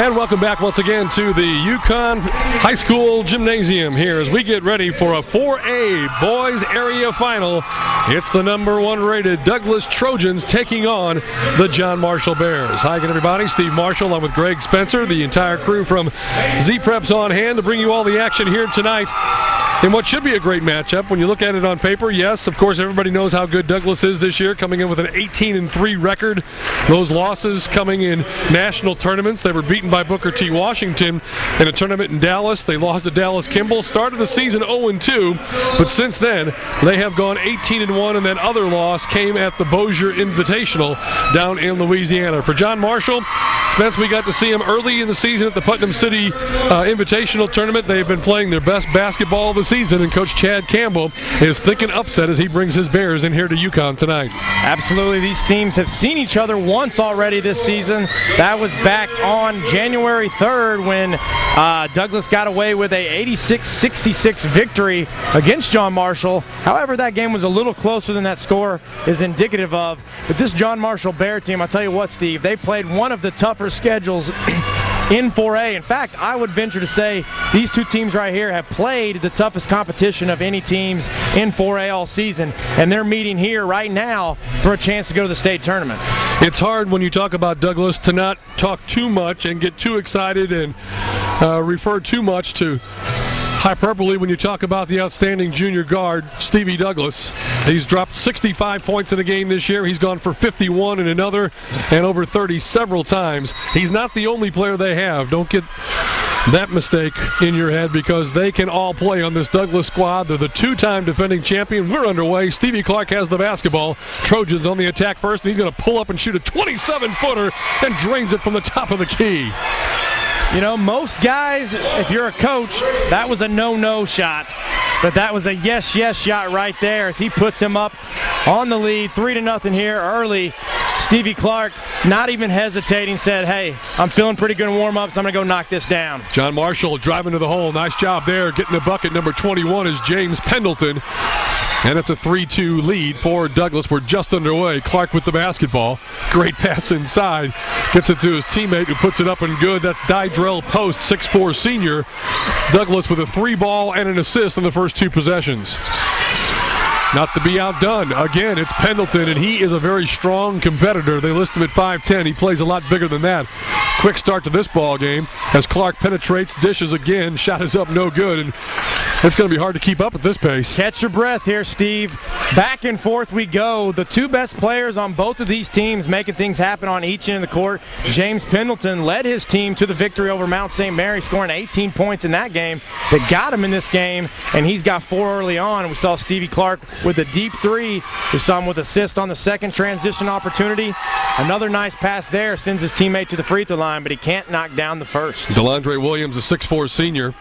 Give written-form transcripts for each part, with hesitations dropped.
And welcome back once again to the Yukon High School Gymnasium here as we get ready for a 4A Boys Area Final. It's the number 1 rated Douglas Trojans taking on the John Marshall Bears. Hi again, everybody. Steve Marshall along with Greg Spencer, the entire crew from Z-Prep's on hand to bring you all the action here tonight in what should be a great matchup. When you look at it on paper, yes, of course, everybody knows how good Douglas is this year, coming in with an 18-3 record. Those losses coming in national tournaments. They were beaten by Booker T. Washington in a tournament in Dallas. They lost to Dallas Kimball. Started the season 0-2, but since then, they have gone 18-1, and that other loss came at the Bossier Invitational down in Louisiana. For John Marshall, Spence, we got to see him early in the season at the Putnam City Invitational Tournament. They've been playing their best basketball of the season, and Coach Chad Campbell is thinking upset as he brings his Bears in here to Yukon tonight. Absolutely. These teams have seen each other once already this season. That was back on January 3rd when Douglas got away with a 86-66 victory against John Marshall. However, that game was a little closer than that score is indicative of. But this John Marshall Bear team, I'll tell you what, Steve, they played one of the tougher schedules in 4A. In fact, I would venture to say these two teams right here have played the toughest competition of any teams in 4A all season, and they're meeting here right now for a chance to go to the state tournament. It's hard when you talk about Douglas to not talk too much and get too excited and refer too much to hyperbole when you talk about the outstanding junior guard, Stevie Douglas. He's dropped 65 points in a game this year. He's gone for 51 in another and over 30 several times. He's not the only player they have. Don't get that mistake in your head because they can all play on this Douglas squad. They're the two-time defending champion. We're underway. Stevie Clark has the basketball. Trojans on the attack first, and he's going to pull up and shoot a 27-footer and drains it from the top of the key. You know, most guys, if you're a coach, that was a no-no shot. But that was a yes-yes shot right there as he puts him up on the lead, 3-0 here early. Stevie Clark, not even hesitating, said, hey, I'm feeling pretty good in warm-ups. I'm going to go knock this down. John Marshall driving to the hole. Nice job there. Getting the bucket. Number 21 is James Pendleton. And it's a 3-2 lead for Douglas. We're just underway. Clark with the basketball. Great pass inside. Gets it to his teammate who puts it up and good. That's Dydrell Post, 6'4 senior. Douglas with a 3-ball and an assist in the first 2 possessions. Not to be outdone. Again, it's Pendleton, and he is a very strong competitor. They list him at 5'10". He plays a lot bigger than that. Quick start to this ball game as Clark penetrates, dishes again. Shot is up, no good, and it's going to be hard to keep up at this pace. Catch your breath here, Steve. Back and forth we go. The two best players on both of these teams making things happen on each end of the court. James Pendleton led his team to the victory over Mount St. Mary, scoring 18 points in that game. That got him in this game, and he's got 4 early on. We saw Stevie Clark with a deep 3. We saw him with assist on the second transition opportunity. Another nice pass there sends his teammate to the free throw line, but he can't knock down the first. DeLandre Williams, a 6'4 senior,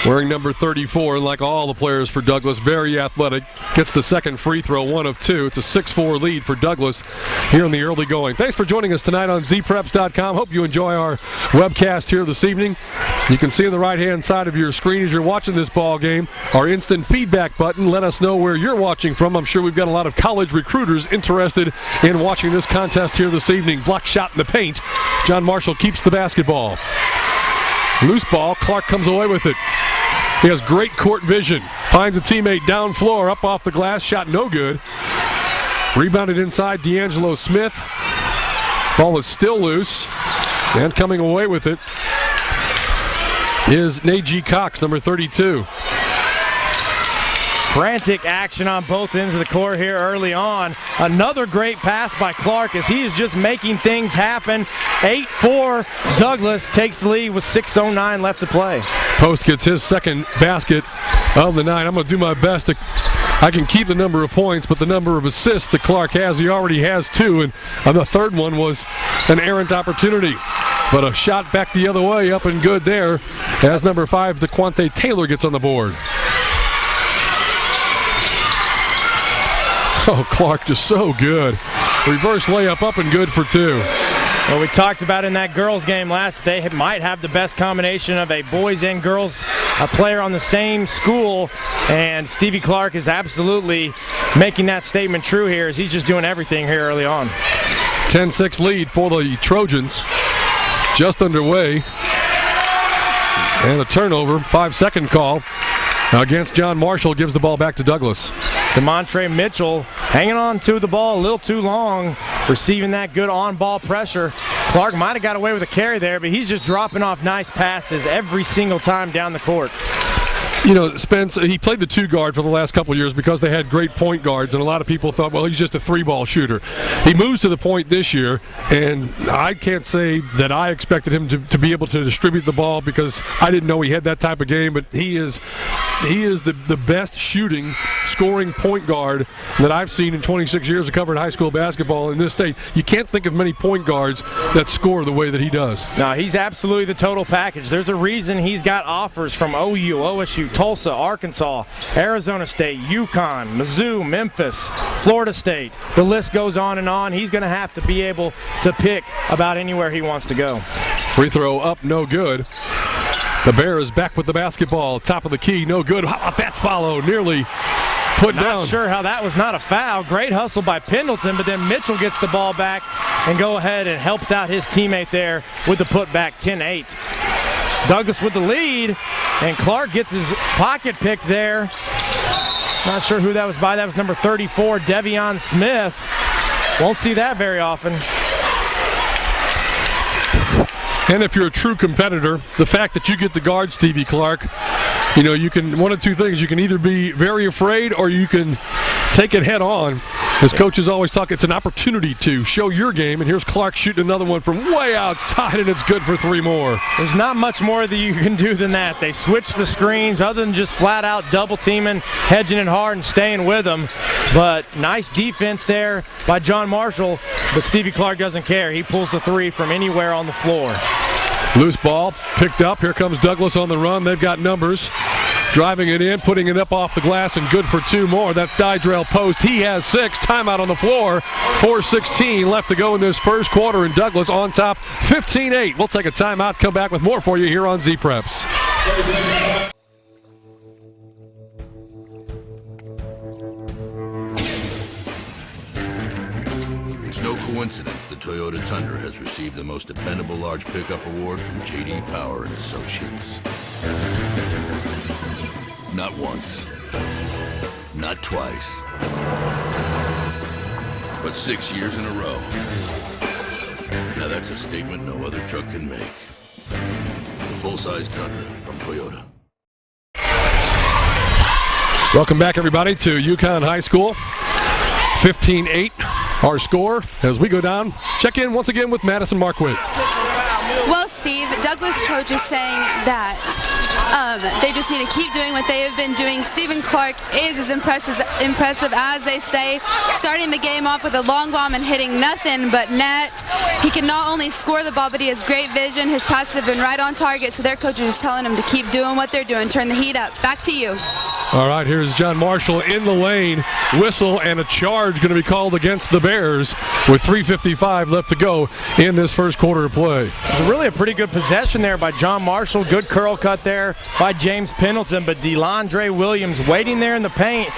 wearing number 34, and like all the players for Douglas, very athletic. Gets the second free throw, 1 of 2. It's a 6-4 lead for Douglas here in the early going. Thanks for joining us tonight on zpreps.com. Hope you enjoy our webcast here this evening. You can see on the right-hand side of your screen as you're watching this ball game our instant feedback button. Let us know where you're watching from. I'm sure we've got a lot of college recruiters interested in watching this contest here this evening. Block shot in the paint. John Marshall keeps the basketball. Loose ball. Clark comes away with it. He has great court vision. Finds a teammate down floor, up off the glass. Shot no good. Rebounded inside D'Angelo Smith. Ball is still loose. And coming away with it is Najee Cox, number 32. Frantic action on both ends of the court here early on. Another great pass by Clark as he is just making things happen. 8-4, Douglas takes the lead with 6:09 left to play. Post gets his second basket of the night. I'm going to do my best to I can keep the number of points, but the number of assists that Clark has, he already has 2, and the third one was an errant opportunity. But a shot back the other way, up and good there, as number 5, DeQuante Taylor gets on the board. Oh, Clark just so good. Reverse layup up and good for 2. Well, we talked about in that girls game last, they might have the best combination of a boys and girls player on the same school, and Stevie Clark is absolutely making that statement true here as he's just doing everything here early on. 10-6 lead for the Trojans. just underway. And a turnover, 5-second call against John Marshall, gives the ball back to Douglas. DeMontre Mitchell hanging on to the ball a little too long, receiving that good on-ball pressure. Clark might have got away with a carry there, but he's just dropping off nice passes every single time down the court. You know, Spence, he played the 2-guard for the last couple of years because they had great point guards, and a lot of people thought, well, he's just a 3-ball shooter. He moves to the point this year, and I can't say that I expected him to be able to distribute the ball because I didn't know he had that type of game, but he is the best shooting, scoring point guard that I've seen in 26 years of covering high school basketball in this state. You can't think of many point guards that score the way that he does. No, he's absolutely the total package. There's a reason he's got offers from OU, OSU, Tulsa, Arkansas, Arizona State, UConn, Mizzou, Memphis, Florida State. The list goes on and on. He's going to have to be able to pick about anywhere he wants to go. Free throw up, no good. The Bears back with the basketball. Top of the key, no good. How about that follow? Nearly put down. Not sure how that was not a foul. Great hustle by Pendleton, but then Mitchell gets the ball back and go ahead and helps out his teammate there with the putback, 10-8. Douglas with the lead, and Clark gets his pocket picked there. Not sure who that was by. That was number 34, Devion Smith. Won't see that very often. And if you're a true competitor, the fact that you get the guard Stevie Clark, you know, you can, one of two things, you can either be very afraid or you can take it head on. As coaches always talk, it's an opportunity to show your game, and here's Clark shooting another one from way outside, and it's good for 3 more. There's not much more that you can do than that. They switch the screens other than just flat out double teaming, hedging it hard and staying with them. But nice defense there by John Marshall, but Stevie Clark doesn't care. He pulls the 3 from anywhere on the floor. Loose ball picked up. Here comes Douglas on the run. They've got numbers. Driving it in, putting it up off the glass, and good for 2 more. That's Dydrell Post. He has 6. Timeout on the floor. 4:16 left to go in this first quarter, and Douglas on top, 15-8. We'll take a timeout, come back with more for you here on Z-Preps. It's no coincidence the Toyota Tundra has received the most dependable large pickup award from J.D. Power and Associates. Not once, not twice, but 6 years in a row. Now that's a statement no other truck can make. The full-size Tundra from Toyota. Welcome back, everybody, to UConn High School. 15-8, our score as we go down. Check in once again with Madison Marquardt. Well, Steve, Douglas coach is saying that they just need to keep doing what they have been doing. Stephen Clark is as impressive as they say, starting the game off with a long bomb and hitting nothing but net. He can not only score the ball, but he has great vision. His passes have been right on target, so their coach is just telling him to keep doing what they're doing. Turn the heat up. Back to you. All right, here's John Marshall in the lane. Whistle and a charge going to be called against the Bears with 3:55 left to go in this first quarter of play. It was really a pretty good possession there by John Marshall. Good curl cut there by James Pendleton, but DeLandre Williams waiting there in the paint.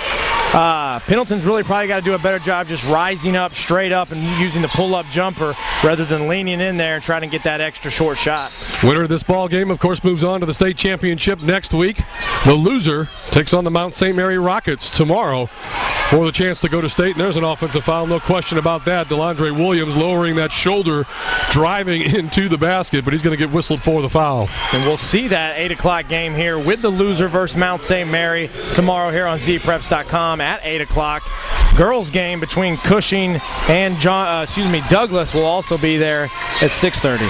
Pendleton's really probably got to do a better job just rising up straight up and using the pull-up jumper rather than leaning in there and trying to get that extra short shot. Winner of this ball game, of course, moves on to the state championship next week. The loser takes on the Mount St. Mary Rockets tomorrow for the chance to go to state. And there's an offensive foul, no question about that. DeLandre Williams lowering that shoulder, driving into the basket, but he's going to get whistled for the foul. And we'll see that 8 o'clock game here with the loser versus Mount St. Mary tomorrow here on zpreps.com at 8 o'clock. Girls game between Cushing and Douglas will also be there at 6:30.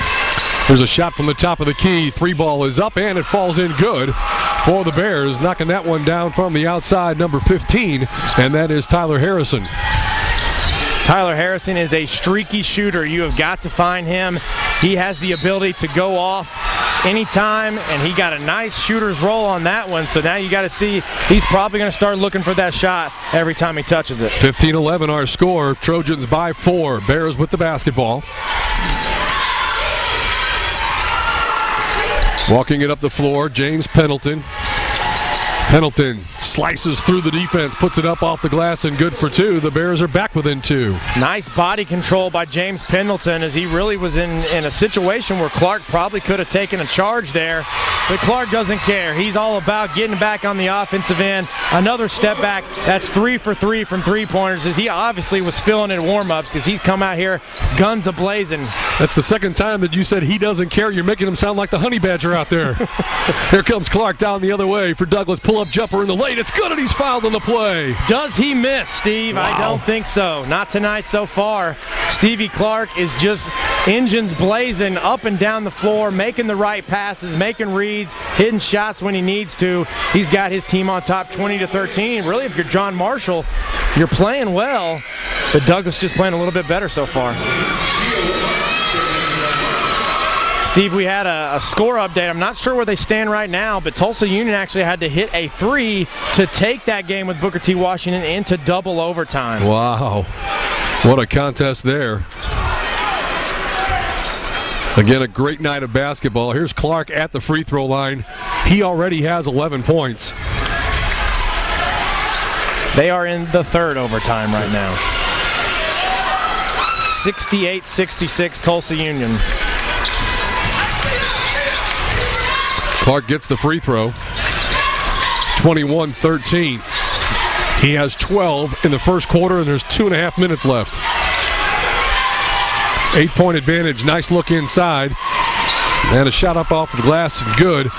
There's a shot from the top of the key. 3 ball is up, and it falls in good for the Bears. Knocking that one down from the outside, number 15, and that is Tyler Harrison. Tyler Harrison is a streaky shooter. You have got to find him. He has the ability to go off anytime, and he got a nice shooter's roll on that one. So now you got to see, he's probably going to start looking for that shot every time he touches it. 15-11 our score. Trojans by 4. Bears with the basketball. Walking it up the floor, James Pendleton. Pendleton slices through the defense, puts it up off the glass, and good for two. The Bears are back within two. Nice body control by James Pendleton, as he really was in a situation where Clark probably could have taken a charge there, but Clark doesn't care. He's all about getting back on the offensive end. Another step back. That's 3 for 3 from three-pointers, as he obviously was feeling it in warm-ups, because he's come out here guns a-blazing. That's the second time that you said he doesn't care. You're making him sound like the honey badger out there. Here comes Clark down the other way for Douglas. Pull-up jumper in the lane. It's good, and he's fouled on the play. Does he miss, Steve? Wow. I don't think so. Not tonight so far. Stevie Clark is just engines blazing up and down the floor, making the right passes, making reads, hitting shots when he needs to. He's got his team on top 20-13. Really, if you're John Marshall, you're playing well, but Douglas just playing a little bit better so far. Steve, we had a score update. I'm not sure where they stand right now, but Tulsa Union actually had to hit a 3 to take that game with Booker T. Washington into double overtime. Wow. What a contest there. Again, a great night of basketball. Here's Clark at the free throw line. He already has 11 points. They are in the third overtime right now. 68-66 Tulsa Union. Clark gets the free throw. 21-13. He has 12 in the first quarter, and there's 2.5 minutes left. 8-point advantage. Nice look inside. And a shot up off the glass. Good.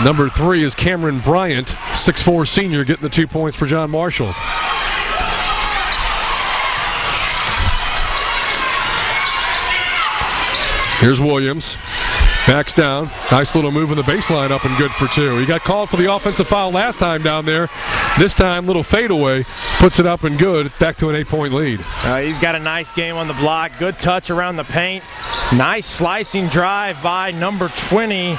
Number 3 is Cameron Bryant, 6'4" senior, getting the 2 points for John Marshall. Here's Williams. Backs down. Nice little move in the baseline, up and good for 2. He got called for the offensive foul last time down there. This time, little fadeaway. Puts it up and good. Back to an 8-point lead. He's got a nice game on the block. Good touch around the paint. Nice slicing drive by number 20,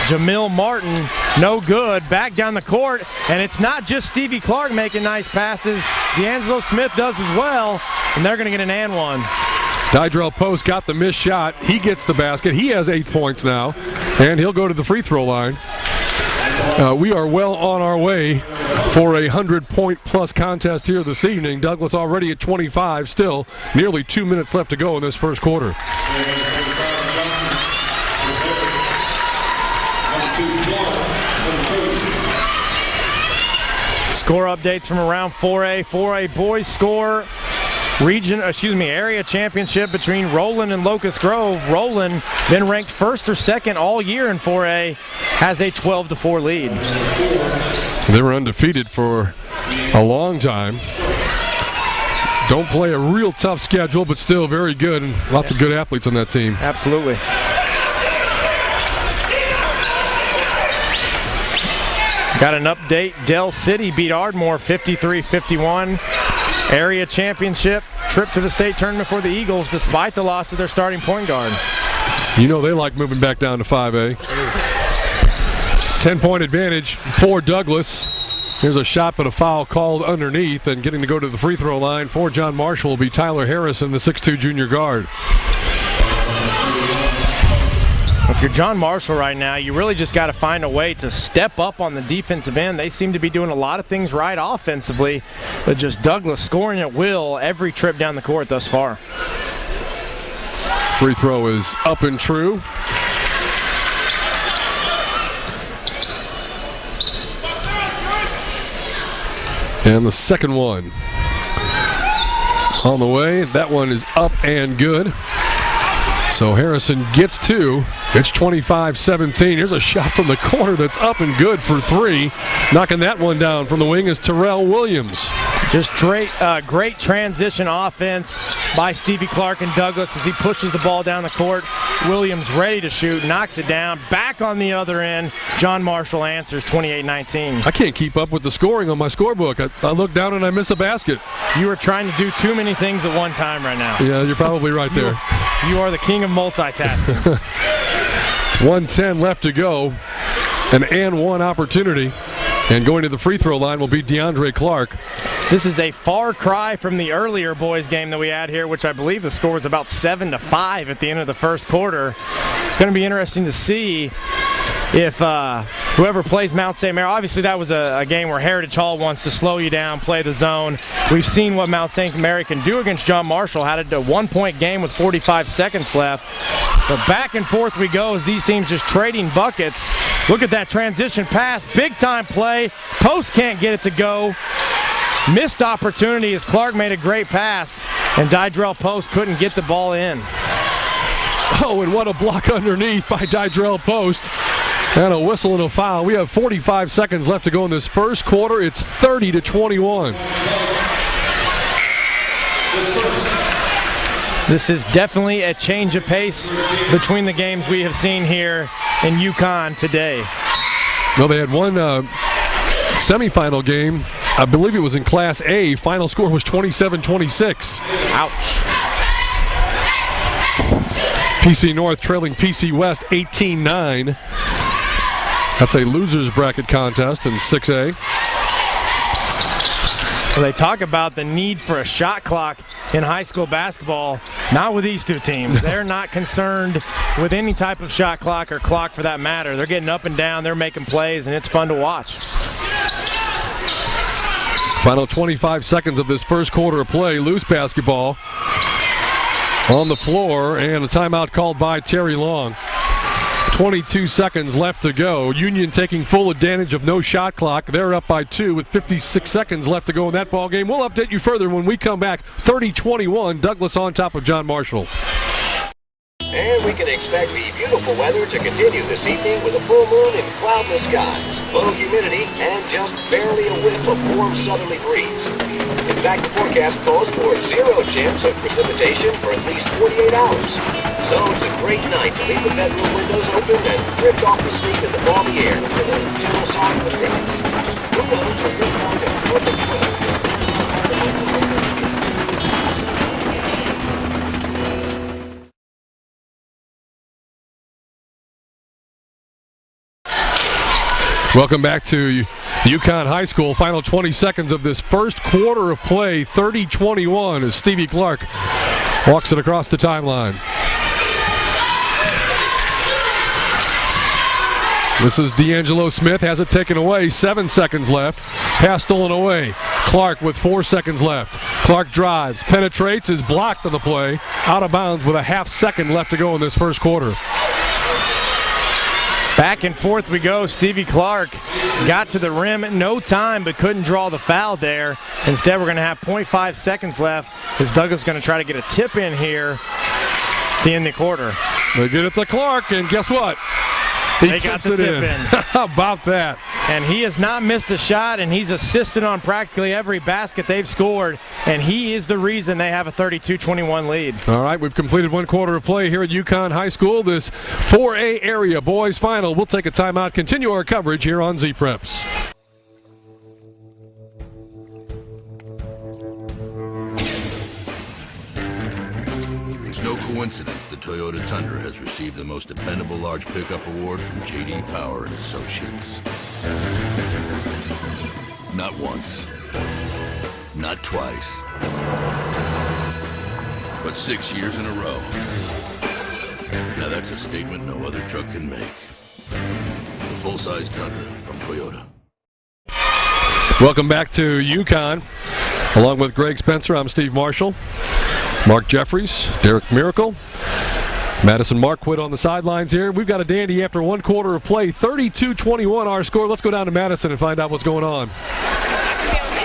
Jamil Martin. No good. Back down the court. And it's not just Stevie Clark making nice passes. D'Angelo Smith does as well. And they're going to get an and one. Dydrell Post got the missed shot. He gets the basket. He has 8 points now, and he'll go to the free throw line. We are well on our way for a 100-point-plus contest here this evening. Douglas already at 25, still nearly 2 minutes left to go in this first quarter. Score updates from around 4A. 4A boys score. Area championship between Roland and Locust Grove. Roland, been ranked first or second all year in 4A, has a 12-4 lead. They were undefeated for a long time. Don't play a real tough schedule, but still very good, and lots of good athletes on that team. Absolutely. Got an update. Dell City beat Ardmore 53-51. Area championship trip to the state tournament for the Eagles despite the loss of their starting point guard. You know they like moving back down to 5A. 10-point advantage for Douglas. Here's a shot, but a foul called underneath, and getting to go to the free throw line for John Marshall will be Tyler Harrison, the 6'2" junior guard. If you're John Marshall right now, you really just got to find a way to step up on the defensive end. They seem to be doing a lot of things right offensively, but just Douglas scoring at will every trip down the court thus far. Free throw is up and true. And the second one on the way. That one is up and good. So Harrison gets 2. It's 25-17. Here's a shot from the corner that's up and good for 3. Knocking that one down from the wing is Terrell Williams. Just great transition offense by Stevie Clark and Douglas as he pushes the ball down the court. Williams ready to shoot, knocks it down. Back on the other end, John Marshall answers 28-19. I can't keep up with the scoring on my scorebook. I look down and I miss a basket. You are trying to do too many things at one time right now. Yeah, you're probably right there. You are the king of multitasking. 1:10 left to go. An and one opportunity. And going to the free throw line will be DeAndre Clark. This is a far cry from the earlier boys game that we had here, which I believe the score was about 7-5 at the end of the first quarter. It's going to be interesting to see if whoever plays Mount St. Mary, obviously that was a game where Heritage Hall wants to slow you down, play the zone. We've seen what Mount St. Mary can do against John Marshall. Had a 1-point game with 45 seconds left. But back and forth we go as these teams just trading buckets. Look at that transition pass, big time play. Post can't get it to go. Missed opportunity as Clark made a great pass, and Dydrell Post couldn't get the ball in. Oh, and what a block underneath by Dydrell Post. And a whistle and a foul. We have 45 seconds left to go in this first quarter. It's 30-21. This is definitely a change of pace between the games we have seen here in UConn today. Well, they had one semifinal game. I believe it was in Class A. Final score was 27-26. Ouch. PC North trailing PC West 18-9. That's a loser's bracket contest in 6A. Well, they talk about the need for a shot clock in high school basketball. Not with these two teams. They're not concerned with any type of shot clock or clock for that matter. They're getting up and down. They're making plays, and it's fun to watch. Final 25 seconds of this first quarter of play. Loose basketball on the floor, and a timeout called by Terry Long. 22 seconds left to go. Union taking full advantage of no shot clock. They're up by 2 with 56 seconds left to go in that ball game. We'll update you further when we come back. 30-21, Douglas on top of John Marshall. And we can expect the beautiful weather to continue this evening with a full moon and cloudless skies, low humidity, and just barely a whiff of warm southerly breeze. In fact, the forecast calls for 0 chance of precipitation for at least 48 hours. So it's a great night to leave the bedroom windows open and drift off to sleep in the balmy air with a gentle song of the crickets. Who knows when this morning a perfect blizzard. Welcome back to UConn High School. Final 20 seconds of this first quarter of play. 30-21 as Stevie Clark walks it across the timeline. This is D'Angelo Smith, has it taken away. 7 seconds left. Pass stolen away. Clark with 4 seconds left. Clark drives, penetrates, is blocked on the play. Out of bounds with a half second left to go in this first quarter. Back and forth we go. Stevie Clark got to the rim at no time but couldn't draw the foul there. Instead, we're going to have 0.5 seconds left as Douglas is going to try to get a tip in here at the end of the quarter. They get it to Clark, and guess what? They got the tip in. How about that? And he has not missed a shot, and he's assisted on practically every basket they've scored, and he is the reason they have a 32-21 lead. All right, we've completed one quarter of play here at UConn High School. This 4A area boys final. We'll take a timeout, continue our coverage here on Z-Preps. It's no coincidence the Toyota Tundra has received the most dependable large pickup award from J.D. Power and Associates. Not once, not twice, but 6 years in a row. Now that's a statement no other truck can make. The full-size Tundra from Toyota. Welcome back to UConn. Along with Greg Spencer, I'm Steve Marshall. Mark Jeffries, Derek Miracle, Madison Marquardt on the sidelines here. We've got a dandy after one quarter of play. 32-21 our score. Let's go down to Madison and find out what's going on.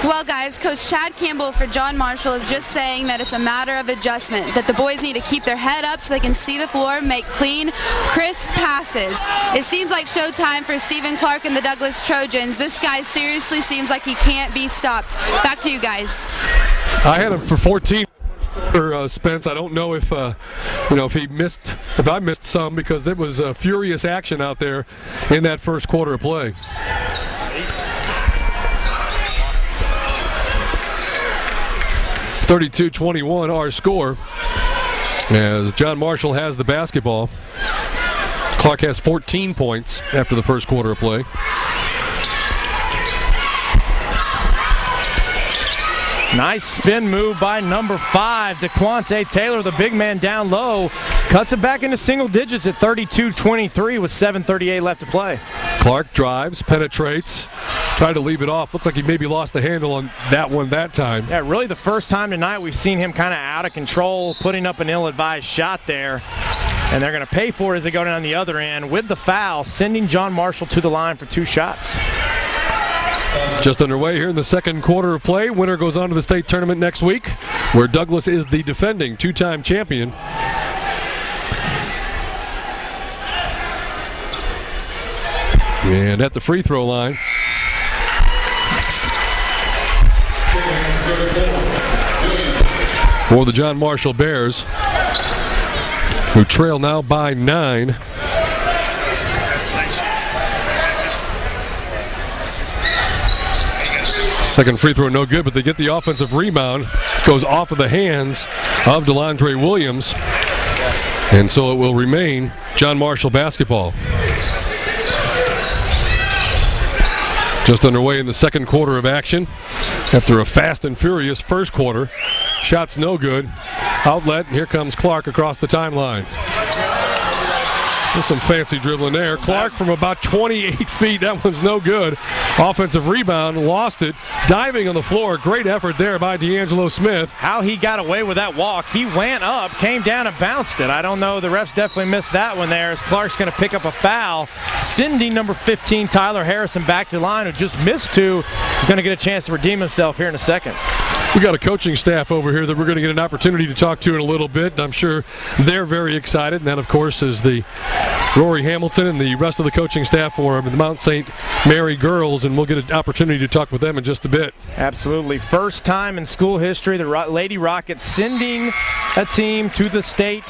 Well, guys, Coach Chad Campbell for John Marshall is just saying that it's a matter of adjustment, that the boys need to keep their head up so they can see the floor, make clean, crisp passes. It seems like showtime for Stephen Clark and the Douglas Trojans. This guy seriously seems like he can't be stopped. Back to you guys. I had him for 14. Spence, I don't know if if I missed some, because there was furious action out there in that first quarter of play. (32-21) our score as John Marshall has the basketball. Clark has 14 points after the first quarter of play. Nice spin move by number 5, DeQuante Taylor, the big man down low. Cuts it back into single digits at 32-23 with 7:38 left to play. Clark drives, penetrates, tried to leave it off. Looked like he maybe lost the handle on that one that time. Yeah, really the first time tonight we've seen him kind of out of control, putting up an ill-advised shot there. And they're going to pay for it as they go down the other end with the foul, sending John Marshall to the line for 2 shots. Just underway here in the second quarter of play. Winner goes on to the state tournament next week, where Douglas is the defending 2-time champion. And at the free throw line, for the John Marshall Bears, who trail now by 9. Second free throw no good, but they get the offensive rebound. Goes off of the hands of DeLandre Williams. And so it will remain John Marshall basketball. Just underway in the second quarter of action after a fast and furious first quarter. Shots no good. Outlet, and here comes Clark across the timeline. There's some fancy dribbling there. Clark from about 28 feet. That one's no good. Offensive rebound, lost it. Diving on the floor. Great effort there by D'Angelo Smith. How he got away with that walk. He went up, came down, and bounced it. I don't know. The refs definitely missed that one there as Clark's going to pick up a foul. Sending number 15, Tyler Harrison, back to the line, who just missed 2. He's going to get a chance to redeem himself here in a second. We got a coaching staff over here that we're going to get an opportunity to talk to in a little bit. I'm sure they're very excited. And that, of course, is the Rory Hamilton and the rest of the coaching staff for the Mount St. Mary girls, and we'll get an opportunity to talk with them in just a bit. Absolutely. First time in school history, the Lady Rockets sending a team to the state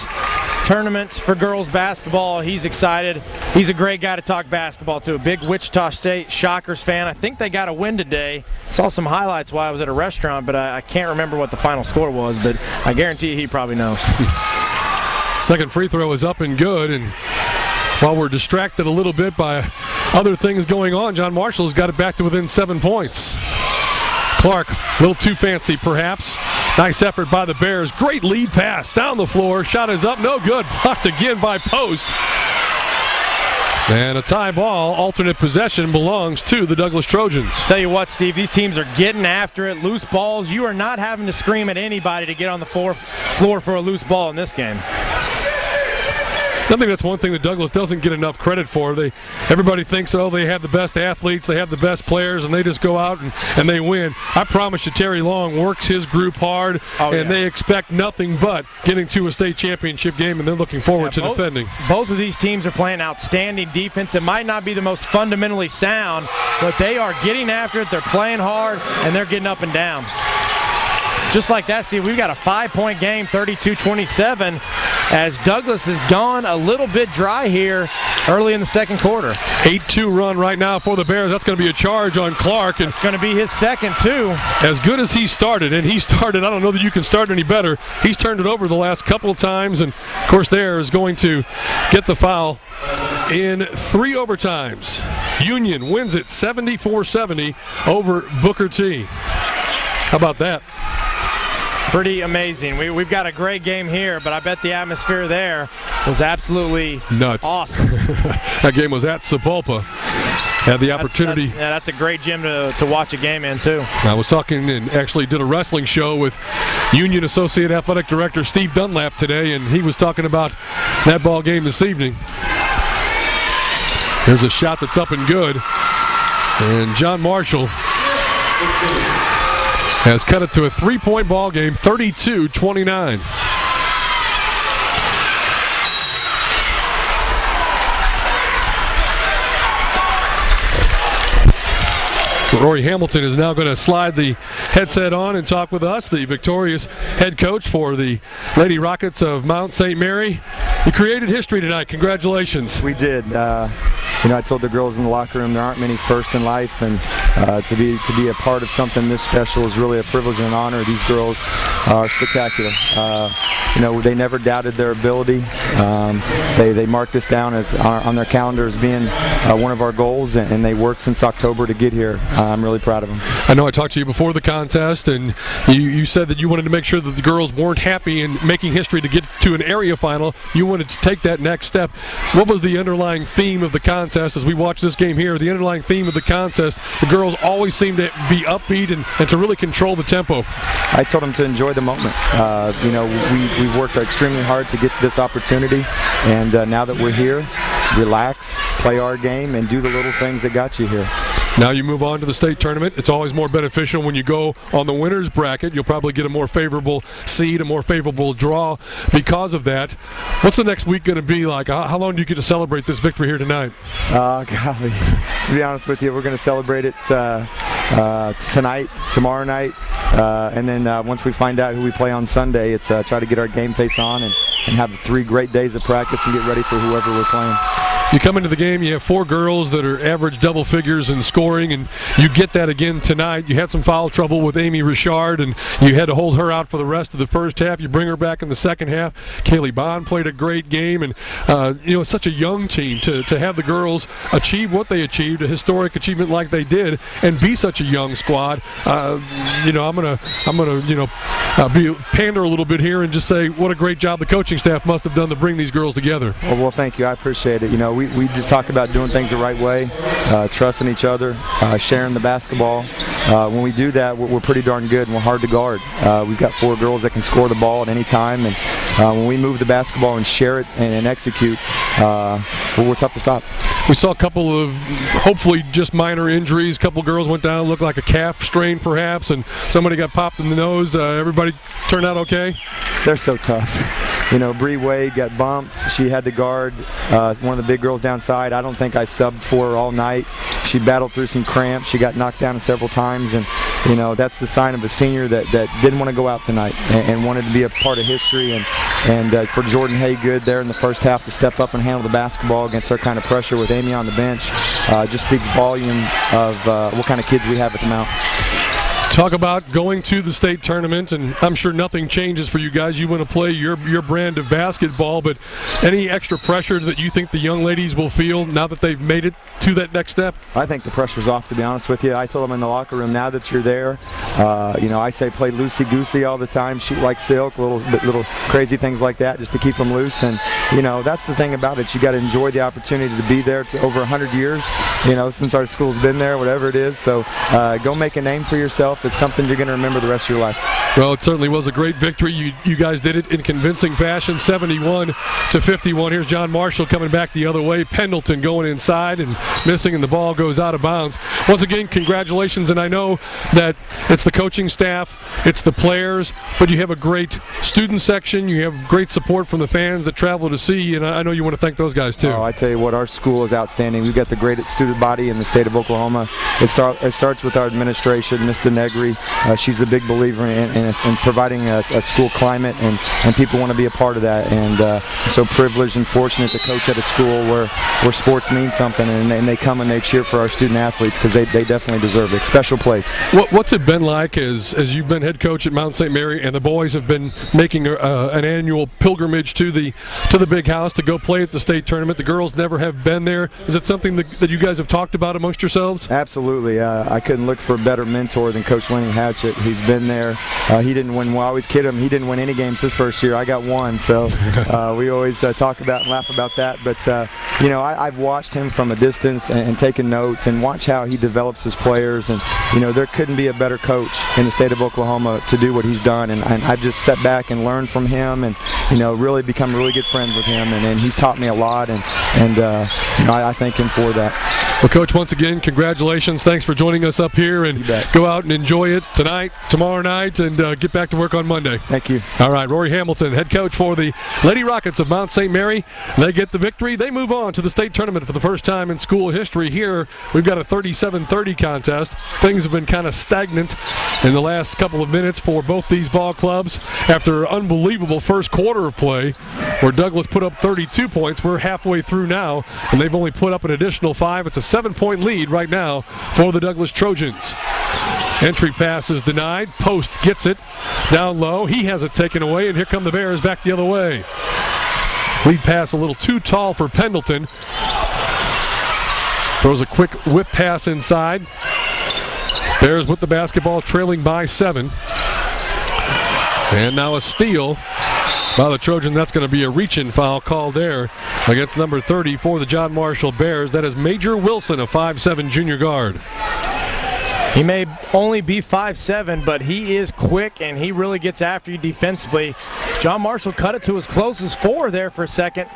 tournament for girls basketball. He's excited. He's a great guy to talk basketball to. A big Wichita State Shockers fan. I think they got a win today. Saw some highlights while I was at a restaurant, but I can't remember what the final score was, but I guarantee he probably knows. Second free throw is up and good, and while we're distracted a little bit by other things going on, John Marshall's got it back to within 7 points. Clark, a little too fancy perhaps. Nice effort by the Bears. Great lead pass down the floor. Shot is up, no good. Blocked again by Post. And a tie ball, alternate possession, belongs to the Douglas Trojans. Tell you what, Steve, these teams are getting after it. Loose balls, you are not having to scream at anybody to get on the floor for a loose ball in this game. I think that's one thing that Douglas doesn't get enough credit for. Everybody thinks, oh, they have the best athletes, they have the best players, and they just go out and they win. I promise you, Terry Long works his group hard, they expect nothing but getting to a state championship game, and they're looking forward to defending. Both of these teams are playing outstanding defense. It might not be the most fundamentally sound, but they are getting after it. They're playing hard, and they're getting up and down. Just like that, Steve, we've got a 5-point game, 32-27, as Douglas has gone a little bit dry here early in the second quarter. 8-2 run right now for the Bears. That's going to be a charge on Clark. And it's going to be his second, too. As good as he started, and he started, I don't know that you can start any better. He's turned it over the last couple of times, and, of course, there is going to get the foul in 3 overtimes. Union wins it 74-70 over Booker T. How about that? Pretty amazing. We've got a great game here, but I bet the atmosphere there was absolutely nuts. Awesome. That game was at Sapulpa. Had the opportunity. That's a great gym to watch a game in, too. I was talking and actually did a wrestling show with Union Associate Athletic Director Steve Dunlap today, and he was talking about that ball game this evening. There's a shot that's up and good, and John Marshall has cut it to a 3-point ball game, 32-29. Rory Hamilton is now going to slide the headset on and talk with us, the victorious head coach for the Lady Rockets of Mount St. Mary. You created history tonight. Congratulations. We did. I told the girls in the locker room there aren't many firsts in life, and to be a part of something this special is really a privilege and an honor. These girls are spectacular. They never doubted their ability. They marked this down as on their calendar as being one of our goals, and they worked since October to get here. I'm really proud of them. I know I talked to you before the contest, and you said that you wanted to make sure that the girls weren't happy in making history to get to an area final. You wanted to take that next step. What was the underlying theme of the contest as we watch this game here? The underlying theme of the contest, the girls always seem to be upbeat and to really control the tempo. I told them to enjoy the moment. We've worked extremely hard to get this opportunity, and now that we're here, relax, play our game, and do the little things that got you here. Now you move on to the state tournament. It's always more beneficial when you go on the winner's bracket. You'll probably get a more favorable seed, a more favorable draw because of that. What's the next week going to be like? How long do you get to celebrate this victory here tonight? Golly, to be honest with you, we're going to celebrate it tonight, tomorrow night, and then once we find out who we play on Sunday, it's try to get our game face on and have 3 great days of practice and get ready for whoever we're playing. You come into the game, you have 4 girls that are average double figures in scoring, and you get that again tonight. You had some foul trouble with Amy Richard, and you had to hold her out for the rest of the first half. You bring her back in the second half. Kaylee Bond played a great game, and it's such a young team to have the girls achieve what they achieved, a historic achievement like they did, and be such a young squad. I'm gonna pander a little bit here and just say what a great job the coaching staff must have done to bring these girls together. Well, thank you. I appreciate it. We just talk about doing things the right way, trusting each other, sharing the basketball. When we do that, we're pretty darn good and we're hard to guard. We've got 4 girls that can score the ball at any time, and when we move the basketball and share it and execute, we're tough to stop. We saw a couple of hopefully just minor injuries. A couple girls went down, looked like a calf strain perhaps, and somebody got popped in the nose. Everybody turned out okay? They're so tough. Bree Wade got bumped. She had to guard one of the big girls downside. I don't think I subbed for her all night. She battled through some cramps. She got knocked down several times, and that's the sign of a senior that didn't want to go out tonight and wanted to be a part of history. And for Jordan Haygood there in the first half to step up and handle the basketball against her kind of pressure with Amy on the bench just speaks volume of what kind of kids we have at the Mount. Talk about going to the state tournament, and I'm sure nothing changes for you guys. You want to play your brand of basketball, but any extra pressure that you think the young ladies will feel now that they've made it to that next step? I think the pressure's off, to be honest with you. I told them in the locker room, now that you're there, I say play loosey-goosey all the time, shoot like silk, little crazy things like that just to keep them loose. And, that's the thing about it. You got to enjoy the opportunity to be there. It's over 100 years, since our school's been there, whatever it is. So go make a name for yourself. It's something you're going to remember the rest of your life. Well, it certainly was a great victory. You guys did it in convincing fashion, 71-51. Here's John Marshall coming back the other way. Pendleton going inside and missing, and the ball goes out of bounds. Once again, congratulations, and I know that it's the coaching staff, it's the players, but you have a great student section. You have great support from the fans that travel to see you, and I know you want to thank those guys too. Oh, I tell you what, our school is outstanding. We've got the greatest student body in the state of Oklahoma. It starts with our administration, Ms. Denegri. She's a big believer in providing a school climate, and people want to be a part of that. And I'm so privileged and fortunate to coach at a school where sports mean something, and they come and they cheer for our student athletes because they definitely deserve it. Special place. What's it been like as you've been head coach at Mount St. Mary, and the boys have been making an annual pilgrimage to the big house to go play at the state tournament? The girls never have been there. Is it something that you guys have talked about amongst yourselves? Absolutely. I couldn't look for a better mentor than Coach Lenny Hatchett, who's been there. He didn't win. Well, I always kid him. He didn't win any games his first year. I got one. So we always talk about and laugh about that. But I've watched him from a distance and taken notes and watch how he develops his players. And there couldn't be a better coach in the state of Oklahoma to do what he's done. And I've just sat back and learned from him, and really become really good friends with him. And he's taught me a lot. And I thank him for that. Well, Coach, once again, congratulations. Thanks for joining us up here, and go out and enjoy it tonight, tomorrow night, and get back to work on Monday. Thank you. All right, Rory Hamilton, head coach for the Lady Rockets of Mount St. Mary. They get the victory. They move on to the state tournament for the first time in school history. Here, we've got a 37-30 contest. Things have been kind of stagnant in the last couple of minutes for both these ball clubs after an unbelievable first quarter of play where Douglas put up 32 points. We're halfway through now, and they've only put up an additional 5. It's a 7-point lead right now for the Douglas Trojans. Entry pass is denied. Post gets it down low. He has it taken away, and here come the Bears back the other way. Lead pass a little too tall for Pendleton. Throws a quick whip pass inside. Bears with the basketball, trailing by 7. And now a steal by the Trojans. That's going to be a reach-in foul called there against number 30 for the John Marshall Bears. That is Major Wilson, a 5'7" junior guard. He may only be 5'7", but he is quick, and he really gets after you defensively. John Marshall cut it to as close as 4 there for a second,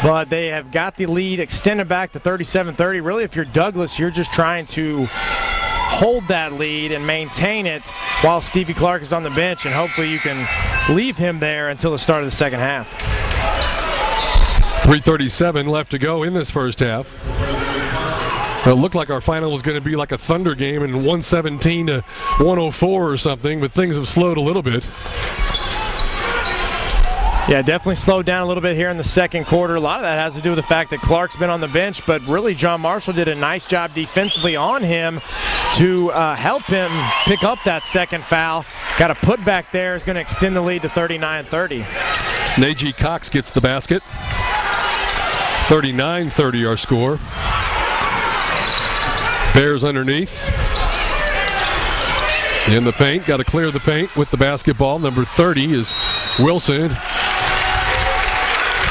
but they have got the lead extended back to 37-30. Really, if you're Douglas, you're just trying to hold that lead and maintain it while Stevie Clark is on the bench, and hopefully you can leave him there until the start of the second half. 3:37 left to go in this first half. It looked like our final was going to be like a Thunder game and 117 to 104 or something, but things have slowed a little bit. Yeah, definitely slowed down a little bit here in the second quarter. A lot of that has to do with the fact that Clark's been on the bench, but really John Marshall did a nice job defensively on him to help him pick up that second foul. Got a putback there. Is going to extend the lead to 39-30. Najee Cox gets the basket. 39-30 our score. Bears underneath. In the paint, got to clear the paint with the basketball. Number 30 is Wilson.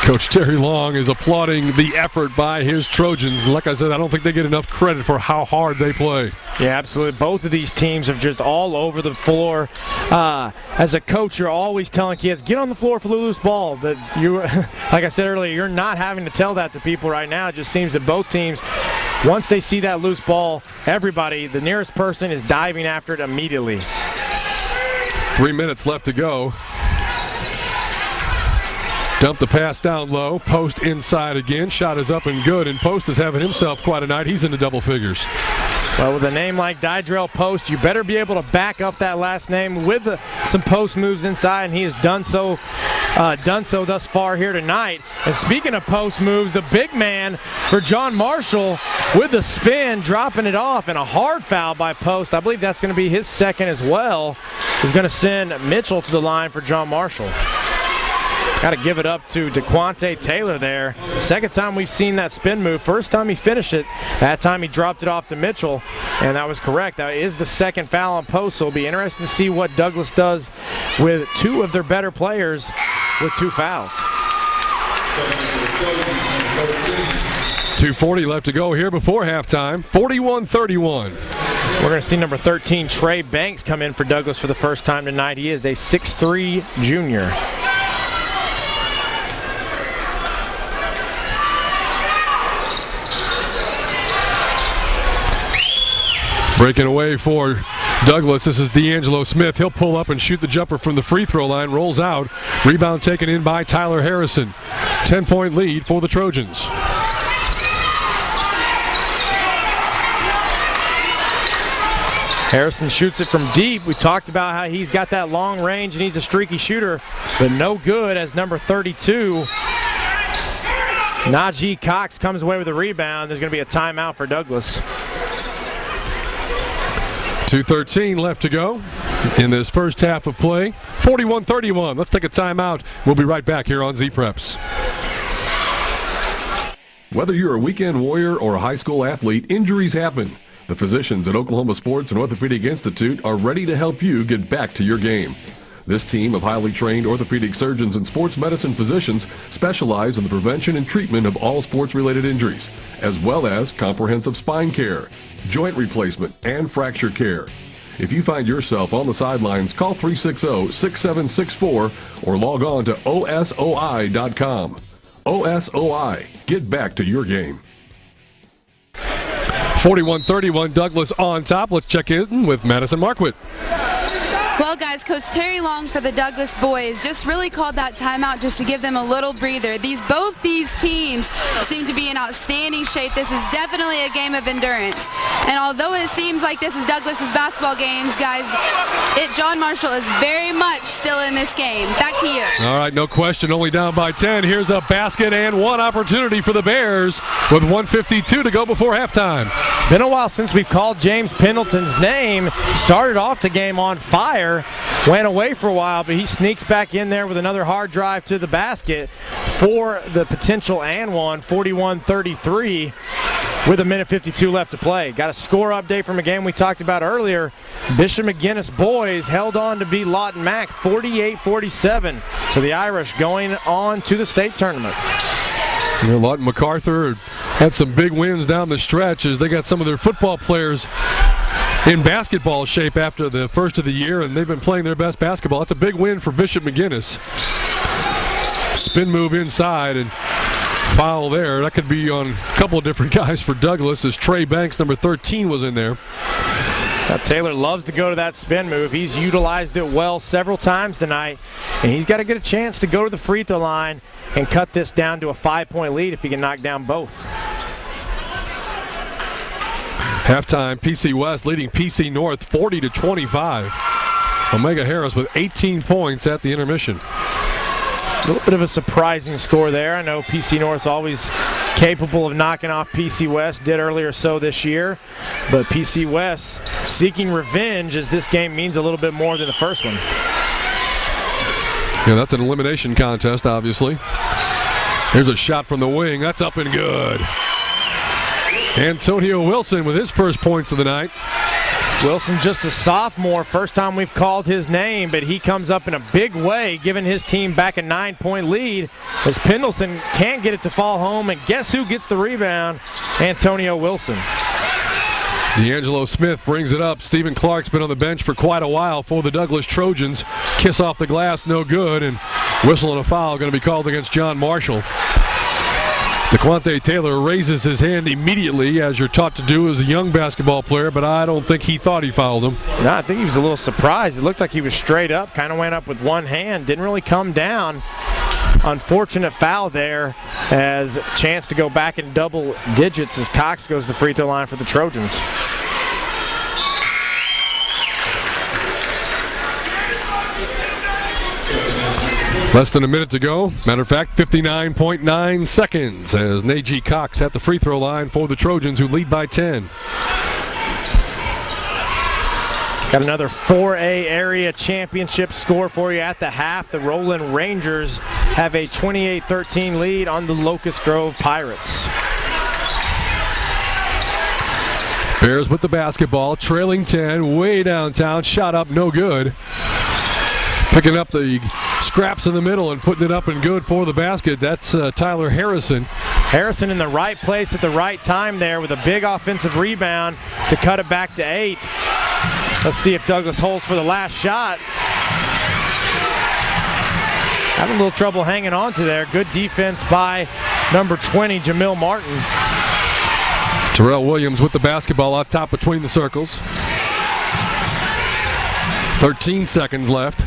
Coach Terry Long is applauding the effort by his Trojans. Like I said, I don't think they get enough credit for how hard they play. Yeah, absolutely. Both of these teams are just all over the floor. As a coach, you're always telling kids, get on the floor for the loose ball. But you, like I said earlier, you're not having to tell that to people right now. It just seems that both teams, once they see that loose ball, everybody, the nearest person is diving after it immediately. 3 minutes left to go. Dump the pass down low. Post inside again. Shot is up and good, and Post is having himself quite a night. He's into double figures. Well, with a name like Dydrell Post, you better be able to back up that last name with some post moves inside, and he has done so thus far here tonight. And speaking of post moves, the big man for John Marshall with the spin, dropping it off, and a hard foul by Post. I believe that's going to be his second as well. He's going to send Mitchell to the line for John Marshall. Got to give it up to DeQuante Taylor there. Second time we've seen that spin move. First time he finished it. That time he dropped it off to Mitchell, and that was correct. That is the second foul on Post, so it'll be interesting to see what Douglas does with 2 of their better players with 2 fouls. 2:40 left to go here before halftime. 41-31. We're going to see number 13, Trey Banks, come in for Douglas for the first time tonight. He is a 6'3" junior. Breaking away for Douglas. This is D'Angelo Smith. He'll pull up and shoot the jumper from the free throw line. Rolls out. Rebound taken in by Tyler Harrison. 10-point lead for the Trojans. Harrison shoots it from deep. We talked about how he's got that long range and he's a streaky shooter, but no good as number 32. Najee Cox comes away with a rebound. There's going to be a timeout for Douglas. 2:13 left to go in this first half of play. 41-31. Let's take a timeout. We'll be right back here on Z-Preps. Whether you're a weekend warrior or a high school athlete, injuries happen. The physicians at Oklahoma Sports and Orthopedic Institute are ready to help you get back to your game. This team of highly trained orthopedic surgeons and sports medicine physicians specialize in the prevention and treatment of all sports-related injuries, as well as comprehensive spine care, joint replacement, and fracture care. If you find yourself on the sidelines, call 360-6764 or log on to osoi.com. OSOI, get back to your game. 41-31, Douglas on top. Let's check in with Madison Marquardt. Well, guys, Coach Terry Long for the Douglas boys just really called that timeout just to give them a little breather. Both these teams seem to be in outstanding shape. This is definitely a game of endurance. And although it seems like this is Douglas's basketball games, guys, John Marshall is very much still in this game. Back to you. All right, no question, only down by 10. Here's a basket and one opportunity for the Bears with 1:52 to go before halftime. Been a while since we've called James Pendleton's name. Started off the game on fire. Went away for a while, but he sneaks back in there with another hard drive to the basket for the potential and one, 41-33 with 1:52 left to play. Got a score update from a game we talked about earlier. Bishop McGuinness boys held on to beat Lawton Mac 48-47. So the Irish going on to the state tournament. You know, Lawton MacArthur had some big wins down the stretch as they got some of their football players in basketball shape after the first of the year, and they've been playing their best basketball. That's a big win for Bishop McGuinness. Spin move inside and foul there. That could be on a couple of different guys for Douglas as Trey Banks, number 13, was in there. Now, Taylor loves to go to that spin move. He's utilized it well several times tonight, and he's got to get a chance to go to the free throw line and cut this down to a 5-point lead if he can knock down both. Halftime, PC West leading PC North 40-25. Omega Harris with 18 points at the intermission. A little bit of a surprising score there. I know PC North's always capable of knocking off PC West, did earlier so this year. But PC West seeking revenge as this game means a little bit more than the first one. Yeah, that's an elimination contest, obviously. Here's a shot from the wing. That's up and good. Antonio Wilson with his first points of the night. Wilson just a sophomore, first time we've called his name, but he comes up in a big way, giving his team back a 9-point lead as Pendleton can't get it to fall home, and guess who gets the rebound? Antonio Wilson. D'Angelo Smith brings it up. Stephen Clark's been on the bench for quite a while for the Douglas Trojans. Kiss off the glass, no good, and whistle and a foul going to be called against John Marshall. DeQuante Taylor raises his hand immediately, as you're taught to do as a young basketball player, but I don't think he thought he fouled him. No, I think he was a little surprised. It looked like he was straight up, kind of went up with one hand, didn't really come down. Unfortunate foul there, as a chance to go back in double digits as Cox goes to the free throw line for the Trojans. Less than a minute to go. Matter of fact, 59.9 seconds as Najee Cox at the free throw line for the Trojans, who lead by 10. Got another 4A area championship score for you at the half. The Roland Rangers have a 28-13 lead on the Locust Grove Pirates. Bears with the basketball, trailing 10, way downtown, shot up, no good. Picking up the scraps in the middle and putting it up and good for the basket. That's Tyler Harrison. Harrison in the right place at the right time there with a big offensive rebound to cut it back to 8. Let's see if Douglas holds for the last shot. Having a little trouble hanging on to there. Good defense by number 20, Jamil Martin. Terrell Williams with the basketball up top between the circles. 13 seconds left.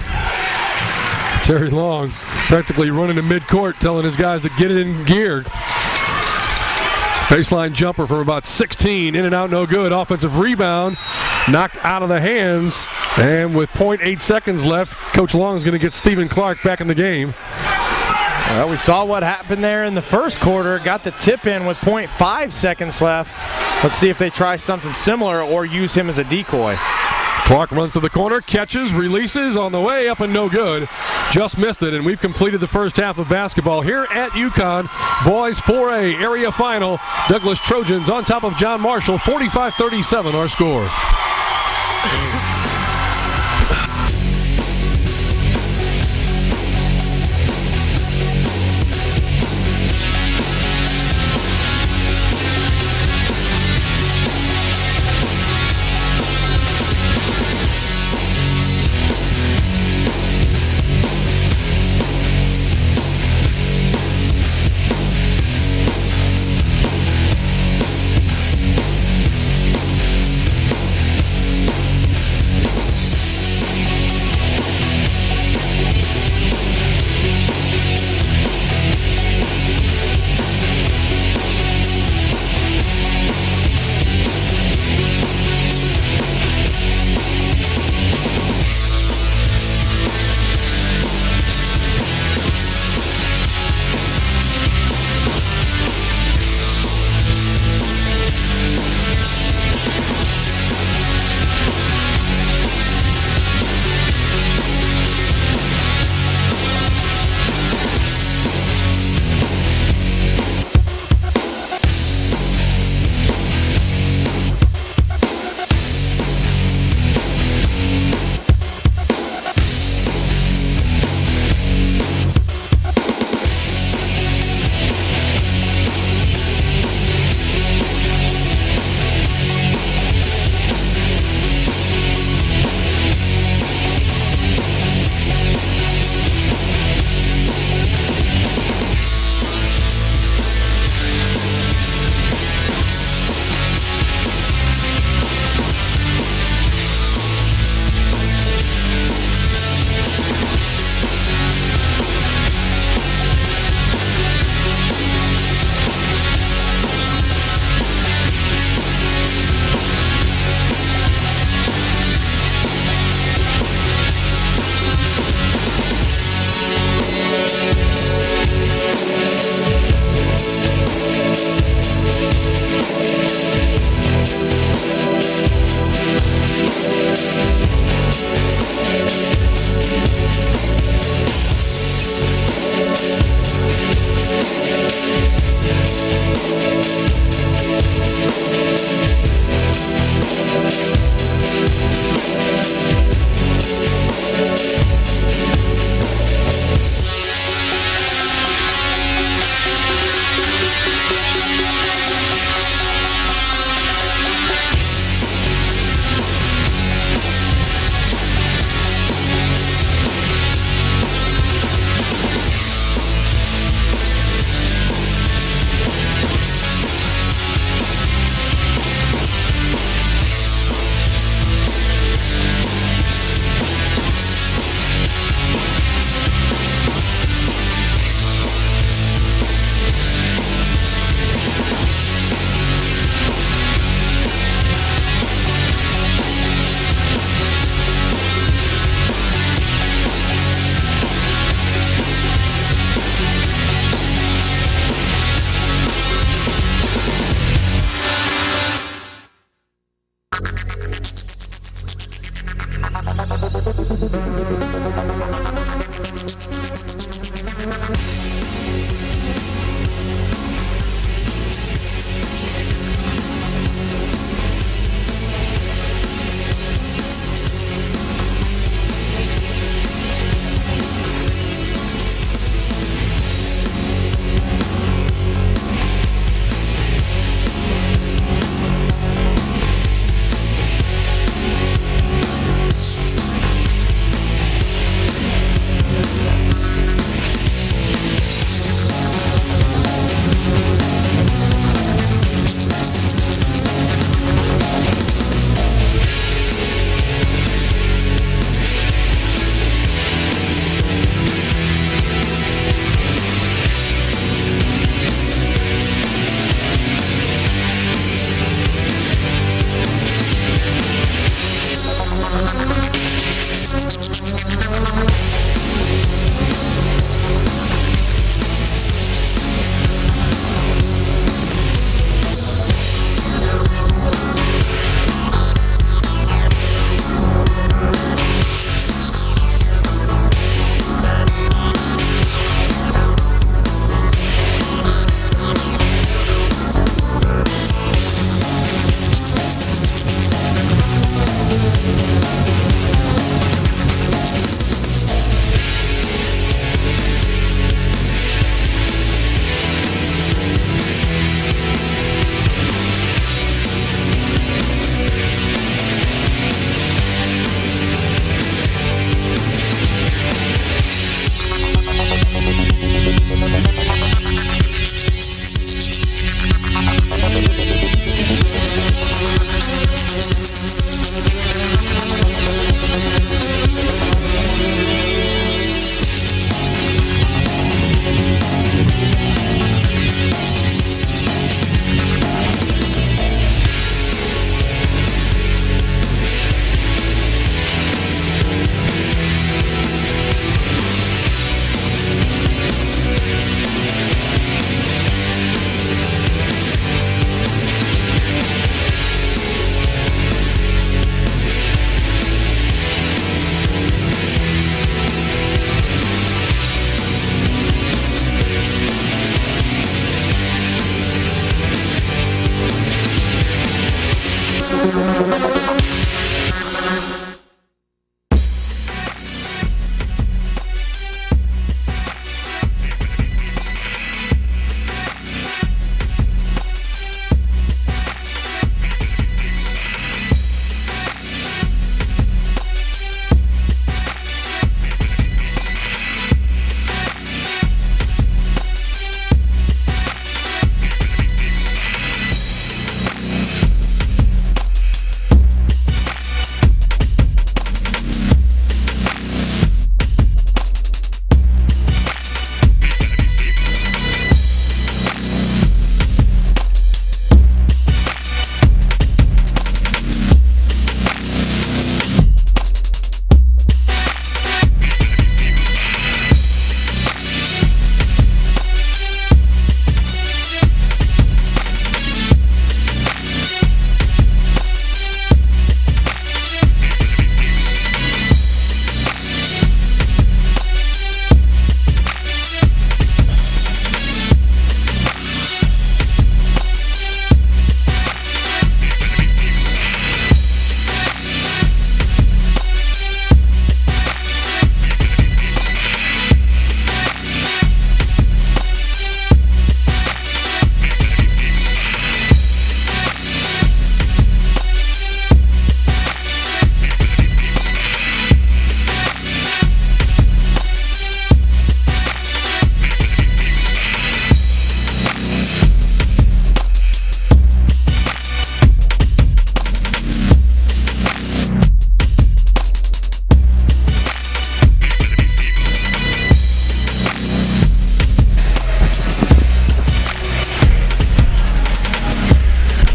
Terry Long practically running to midcourt, telling his guys to get it in gear. Baseline jumper from about 16, in and out, no good. Offensive rebound, knocked out of the hands. And with 0.8 seconds left, Coach Long is going to get Stephen Clark back in the game. Well, we saw what happened there in the first quarter. Got the tip in with 0.5 seconds left. Let's see if they try something similar or use him as a decoy. Clark runs to the corner, catches, releases, on the way up and no good. Just missed it, and we've completed the first half of basketball here at UConn. Boys 4A area final. Douglas Trojans on top of John Marshall, 45-37 our score.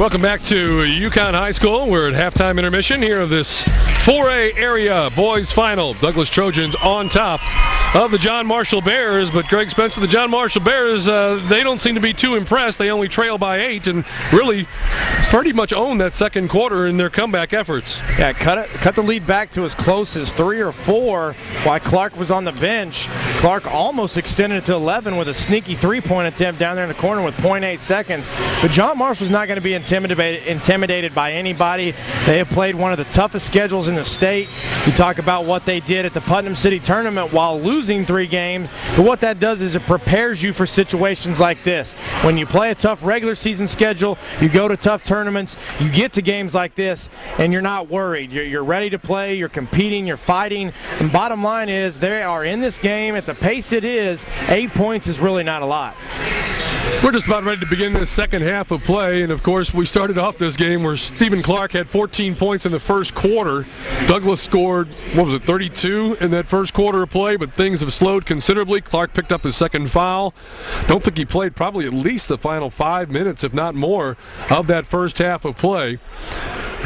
Welcome back to Yukon High School. We're at halftime intermission here of this 4A area boys final. Douglas Trojans on top of the John Marshall Bears, but Greg Spencer, the John Marshall Bears, they don't seem to be too impressed. They only trail by 8 and really pretty much own that second quarter in their comeback efforts. Yeah, cut the lead back to as close as 3 or 4 while Clark was on the bench. Clark almost extended it to 11 with a sneaky three-point attempt down there in the corner with 0.8 seconds. But John Marshall's not going to be intimidated by anybody. They have played one of the toughest schedules in the state. You talk about what they did at the Putnam City tournament while losing 3 games, but what that does is it prepares you for situations like this. When you play a tough regular season schedule, you go to tough tournaments, you get to games like this, and you're not worried. You're ready to play, you're competing, you're fighting, and bottom line is they are in this game at the pace it is. 8 points is really not a lot. We're just about ready to begin the second half of play, and of course we started off this game where Stephen Clark had 14 points in the first quarter. Douglas scored, 32 in that first quarter of play, but things have slowed considerably. Clark picked up his second foul. Don't think he played probably at least the final 5 minutes, if not more, of that first half of play.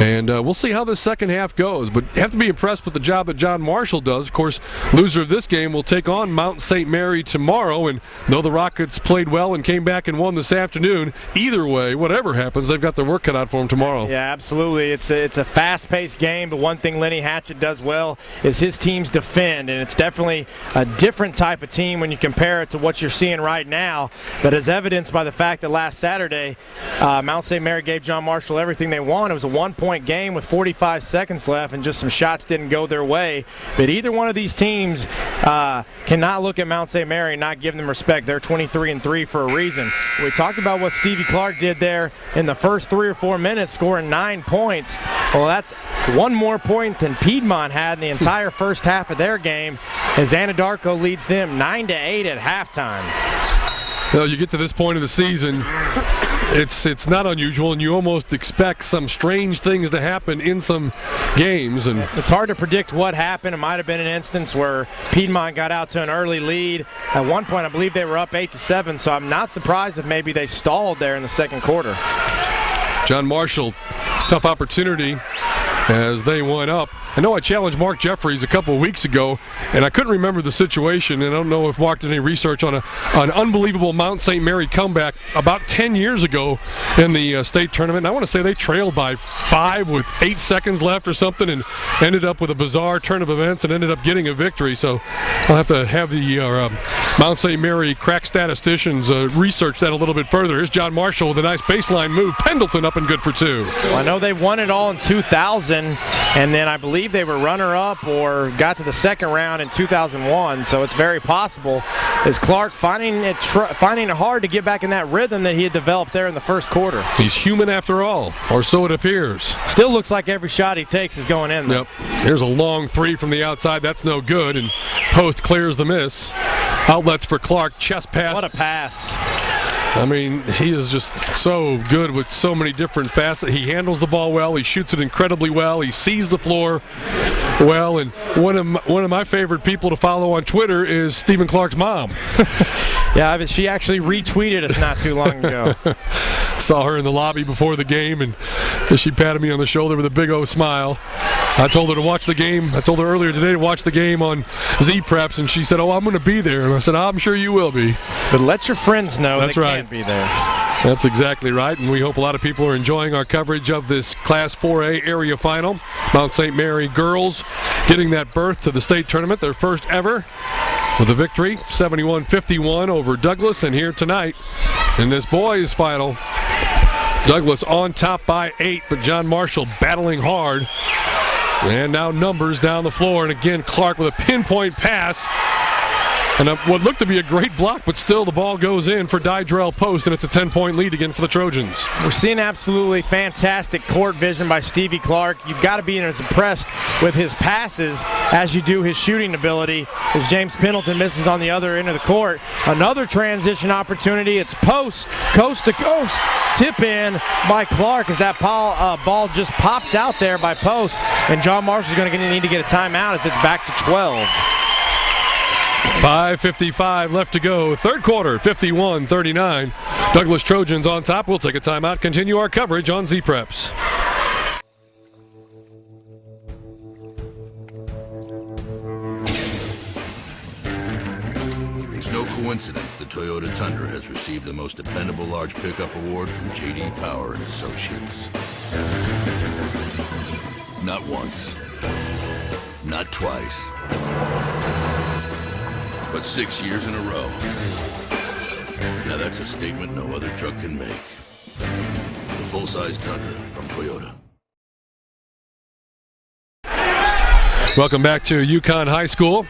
And we'll see how the second half goes. But you have to be impressed with the job that John Marshall does. Of course, loser of this game will take on Mount St. Mary tomorrow. And though the Rockets played well and came back and won this afternoon, either way, whatever happens, they've got their work cut out for them tomorrow. Yeah, absolutely. It's a fast-paced game, but one thing Lenny Hatchett does well is his teams defend. And it's definitely a different type of team when you compare it to what you're seeing right now. But as evidenced by the fact that last Saturday, Mount St. Mary gave John Marshall everything they want. It was a 1-point game with 45 seconds left, and just some shots didn't go their way. But either one of these teams cannot look at Mount St. Mary and not give them respect. They're 23-3 for a reason. We talked about what Stevie Clark did there in the first 3 or 4 minutes, scoring 9 points. Well, that's 1 more point than Piedmont had in the entire first half of their game, as Anadarko leads them 9-8 at halftime. Well, you get to this point of the season, it's not unusual, and you almost expect some strange things to happen in some games. And it's hard to predict what happened. It might have been an instance where Piedmont got out to an early lead. At one point, I believe they were up 8-7, so I'm not surprised if maybe they stalled there in the second quarter. John Marshall, tough opportunity as they went up. I know I challenged Mark Jeffries a couple of weeks ago, and I couldn't remember the situation, and I don't know if Mark did any research on an unbelievable Mount St. Mary comeback about 10 years ago in the state tournament. And I want to say they trailed by 5 with 8 seconds left or something, and ended up with a bizarre turn of events and ended up getting a victory. So I'll have to have the Mount St. Mary crack statisticians research that a little bit further. Here's John Marshall with a nice baseline move. Pendleton up and good for 2. Well, I know they won it all in 2000, and then I believe they were runner-up or got to the second round in 2001, so it's very possible. Is Clark finding it hard to get back in that rhythm that he had developed there in the first quarter? He's human after all, or so it appears. Still looks like every shot he takes is going in, though. Yep. Here's a long 3 from the outside. That's no good, and Post clears the miss. Outlets for Clark. Chest pass. What a pass. I mean, he is just so good with so many different facets. He handles the ball well. He shoots it incredibly well. He sees the floor well. And one of my favorite people to follow on Twitter is Stephen Clark's mom. Yeah, but she actually retweeted us not too long ago. Saw her in the lobby before the game, and she patted me on the shoulder with a big O smile. I told her to watch the game. I told her earlier today to watch the game on Z-Preps, and she said, "Oh, I'm going to be there." And I said, "I'm sure you will be." But let your friends know That's they right. can't be there. That's exactly right, and we hope a lot of people are enjoying our coverage of this Class 4A area final. Mount St. Mary girls getting that berth to the state tournament, their first ever, with a victory, 71-51 over Douglas. And here tonight in this boys final, Douglas on top by 8, but John Marshall battling hard. And now numbers down the floor, and again Clark with a pinpoint pass. And what looked to be a great block, but still the ball goes in for Dydrell Post, and it's a 10-point lead again for the Trojans. We're seeing absolutely fantastic court vision by Stevie Clark. You've got to be as impressed with his passes as you do his shooting ability, as James Pendleton misses on the other end of the court. Another transition opportunity. It's Post, coast to coast, tip in by Clark as that ball just popped out there by Post, and John Marshall's going to need to get a timeout as it's back to 12. 5:55 left to go. Third quarter, 51-39. Douglas Trojans on top. We'll take a timeout. Continue our coverage on Z-Preps. It's no coincidence the Toyota Tundra has received the most dependable large pickup award from J.D. Power and Associates. Not once, not twice, but 6 years in a row. Now that's a statement no other truck can make. The full-size Tundra from Toyota. Welcome back to Yukon High School.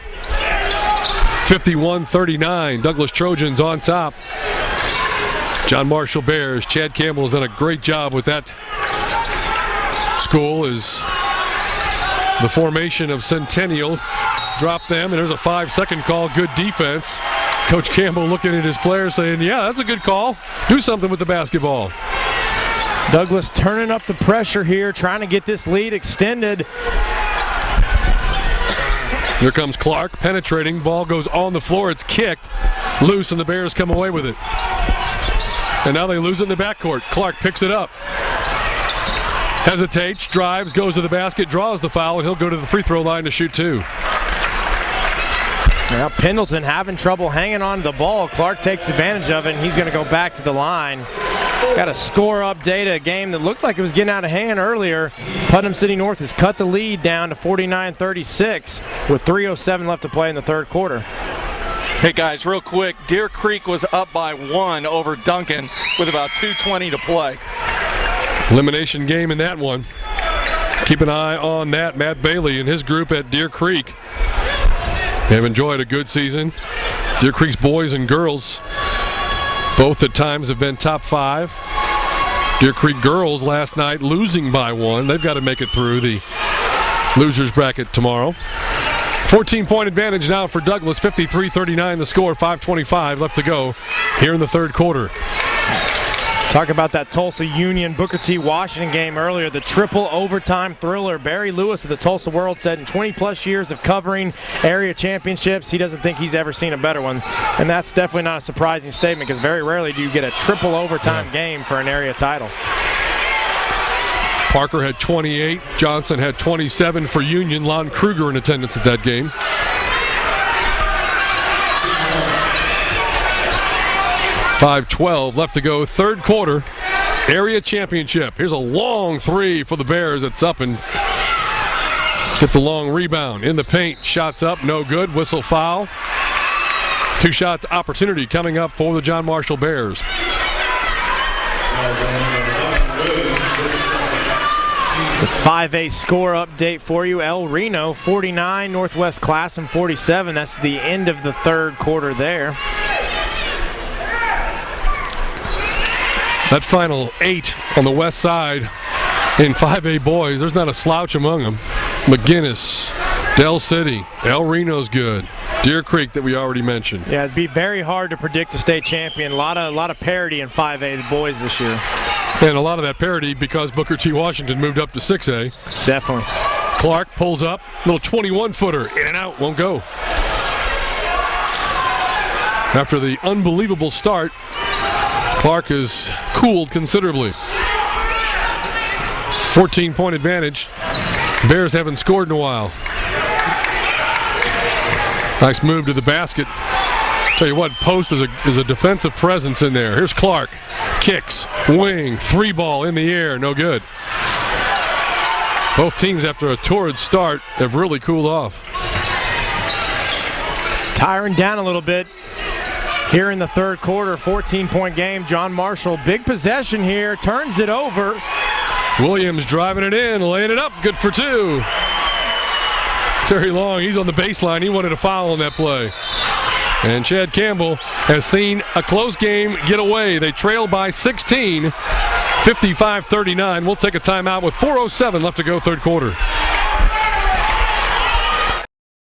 51-39, Douglas Trojans on top. John Marshall Bears. Chad Campbell has done a great job with that school as the formation of Centennial dropped them, and there's a 5-second call. Good defense. Coach Campbell looking at his players saying, yeah, that's a good call. Do something with the basketball. Douglas turning up the pressure here, trying to get this lead extended. Here comes Clark, penetrating. Ball goes on the floor. It's kicked loose, and the Bears come away with it. And now they lose it in the backcourt. Clark picks it up. Hesitates, drives, goes to the basket, draws the foul, and he'll go to the free throw line to shoot two. Now Pendleton having trouble hanging on to the ball. Clark takes advantage of it, and he's going to go back to the line. Got a score update, a game that looked like it was getting out of hand earlier. Putnam City North has cut the lead down to 49-36 with 3:07 left to play in the third quarter. Hey guys, real quick, Deer Creek was up by 1 over Duncan with about 2:20 to play. Elimination game in that one. Keep an eye on that. Matt Bailey and his group at Deer Creek have enjoyed a good season. Deer Creek's boys and girls both at times have been top 5. Deer Creek girls last night losing by 1. They've got to make it through the losers bracket tomorrow. 14-point advantage now for Douglas. 53-39 the score. 5:25 left to go here in the third quarter. Talk about that Tulsa Union Booker T. Washington game earlier, the triple overtime thriller. Barry Lewis of the Tulsa World said in 20-plus years of covering area championships, he doesn't think he's ever seen a better one. And that's definitely not a surprising statement because very rarely do you get a triple overtime game for an area title. Parker had 28. Johnson had 27 for Union. Lon Kruger in attendance at that game. .5:12 left to go, third quarter, area championship. Here's a long three for the Bears. It's up and get the long rebound. In the paint, shots up, no good, whistle foul. 2 shots opportunity coming up for the John Marshall Bears. The 5A score update for you. El Reno 49, Northwest Classroom 47. That's the end of the third quarter there. That final 8 on the west side in 5A boys, there's not a slouch among them. McGinnis, Del City, El Reno's good. Deer Creek that we already mentioned. Yeah, it'd be very hard to predict a state champion. A lot of parity in 5A boys this year. And a lot of that parity because Booker T. Washington moved up to 6A. Definitely. Clark pulls up, little 21-footer, in and out, won't go. After the unbelievable start, Clark has cooled considerably. 14-point advantage. Bears haven't scored in a while. Nice move to the basket. Tell you what, Post is a defensive presence in there. Here's Clark. Kicks, wing, 3-ball in the air, no good. Both teams, after a torrid start, have really cooled off. Tiring down a little bit here in the third quarter. 14-point game. John Marshall, big possession here, turns it over. Williams driving it in, laying it up, good for 2. Terry Long, he's on the baseline. He wanted a foul on that play. And Chad Campbell has seen a close game get away. They trail by 16, 55-39. We'll take a timeout with 4:07 left to go, third quarter.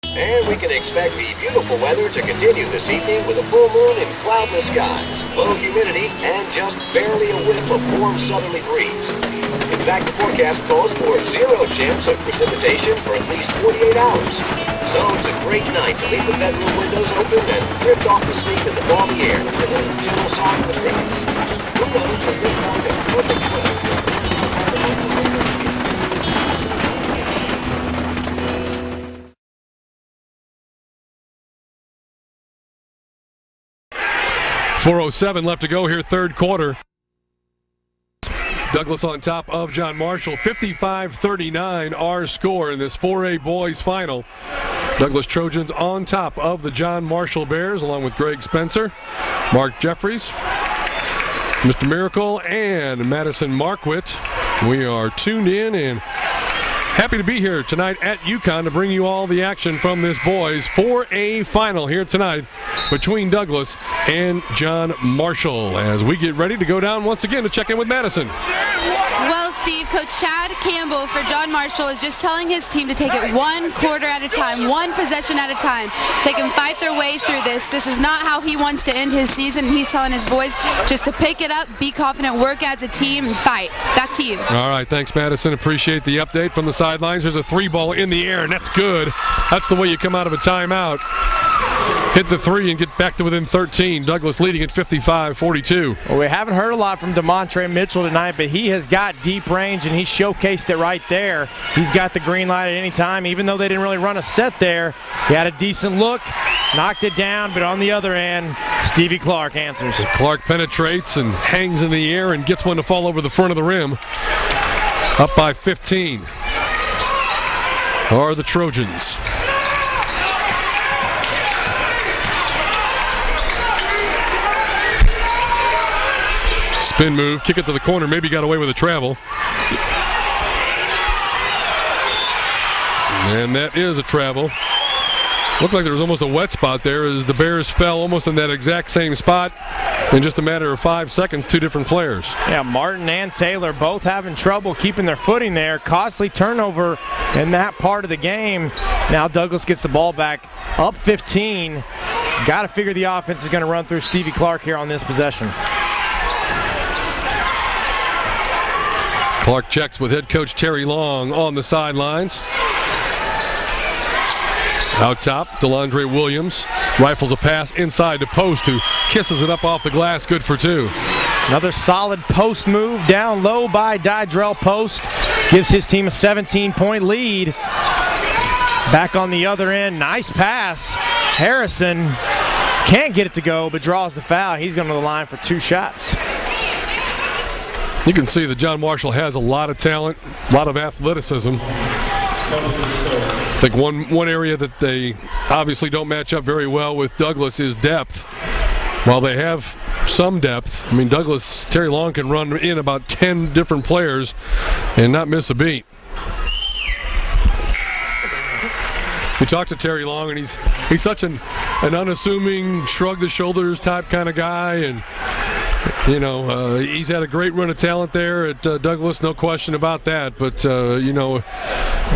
And we can expect the beautiful weather to continue this evening with a full moon and cloudless skies, low humidity, and just barely a whiff of warm southerly breeze. In fact, the forecast calls for 0 chance of precipitation for at least 48 hours. So it's a great night to leave the bedroom windows open and drift off to sleep in the balmy air with a gentle song of the crickets. Who knows when this morning a perfect blizzard 4:07 left to go here, third quarter. Douglas on top of John Marshall, 55-39 our score in this 4A boys final. Douglas Trojans on top of the John Marshall Bears along with Greg Spencer, Mark Jeffries, Mr. Miracle, and Madison Marquit. We are tuned in and happy to be here tonight at UConn to bring you all the action from this boys 4A final here tonight between Douglas and John Marshall as we get ready to go down once again to check in with Madison. Well, Steve, Coach Chad Campbell for John Marshall is just telling his team to take it one quarter at a time, one possession at a time. They can fight their way through this. This is not how he wants to end his season. He's telling his boys just to pick it up, be confident, work as a team, and fight. Back to you. All right, thanks, Madison. Appreciate the update from the sidelines. There's a 3-ball in the air, and that's good. That's the way you come out of a timeout. Hit the 3 and get back to within 13. Douglas leading at 55-42. Well, we haven't heard a lot from DeMontre Mitchell tonight, but he has got deep range, and he showcased it right there. He's got the green light at any time. Even though they didn't really run a set there, he had a decent look, knocked it down, but on the other end, Stevie Clark answers. Clark penetrates and hangs in the air and gets one to fall over the front of the rim. Up by 15 are the Trojans. Spin move, kick it to the corner, maybe got away with a travel. And that is a travel. Looked like there was almost a wet spot there as the Bears fell almost in that exact same spot in just a matter of 5 seconds, two different players. Yeah, Martin and Taylor both having trouble keeping their footing there. Costly turnover in that part of the game. Now Douglas gets the ball back up 15. Got to figure the offense is going to run through Stevie Clark here on this possession. Clark checks with head coach Terry Long on the sidelines. Out top, DeLandre Williams rifles a pass inside the post, who kisses it up off the glass, good for 2. Another solid post move down low by Dydrell Post. Gives his team a 17-point lead. Back on the other end, nice pass. Harrison can't get it to go, but draws the foul. He's going to the line for 2 shots. You can see that John Marshall has a lot of talent, a lot of athleticism. I think one area that they obviously don't match up very well with Douglas is depth. While they have some depth, I mean, Terry Long can run in about 10 different players and not miss a beat. We talked to Terry Long, and he's such an unassuming, shrug the shoulders type kind of guy, and you know, he's had a great run of talent there at Douglas, no question about that. But, you know,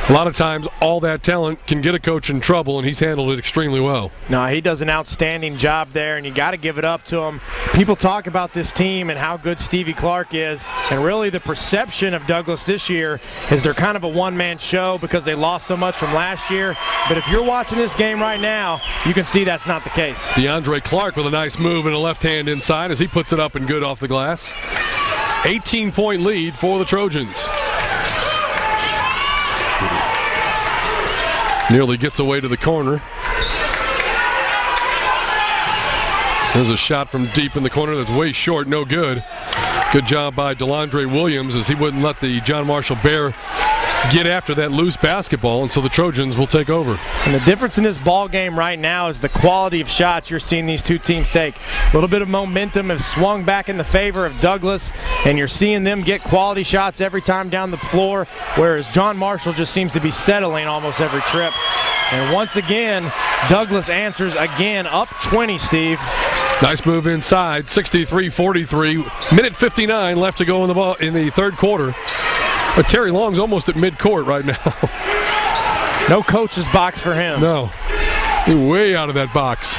a lot of times all that talent can get a coach in trouble, and he's handled it extremely well. No, he does an outstanding job there, and you got to give it up to him. People talk about this team and how good Stevie Clark is, and really the perception of Douglas this year is they're kind of a one-man show because they lost so much from last year. But if you're watching this game right now, you can see that's not the case. DeAndre Clark with a nice move and a left hand inside as he puts it up and good off the glass. 18-point lead for the Trojans. Nearly gets away to the corner. There's a shot from deep in the corner that's way short, no good. Good job by DeLandre Williams as he wouldn't let the John Marshall Bear get after that loose basketball, and so the Trojans will take over. And the difference in this ball game right now is the quality of shots you're seeing these two teams take. A little bit of momentum has swung back in the favor of Douglas, and you're seeing them get quality shots every time down the floor, whereas John Marshall just seems to be settling almost every trip. And once again, Douglas answers again, up 20, Steve. Nice move inside, 63-43. Minute 59 left to go in the third quarter. But Terry Long's almost at midcourt right now. No coach's box for him. No. He's way out of that box.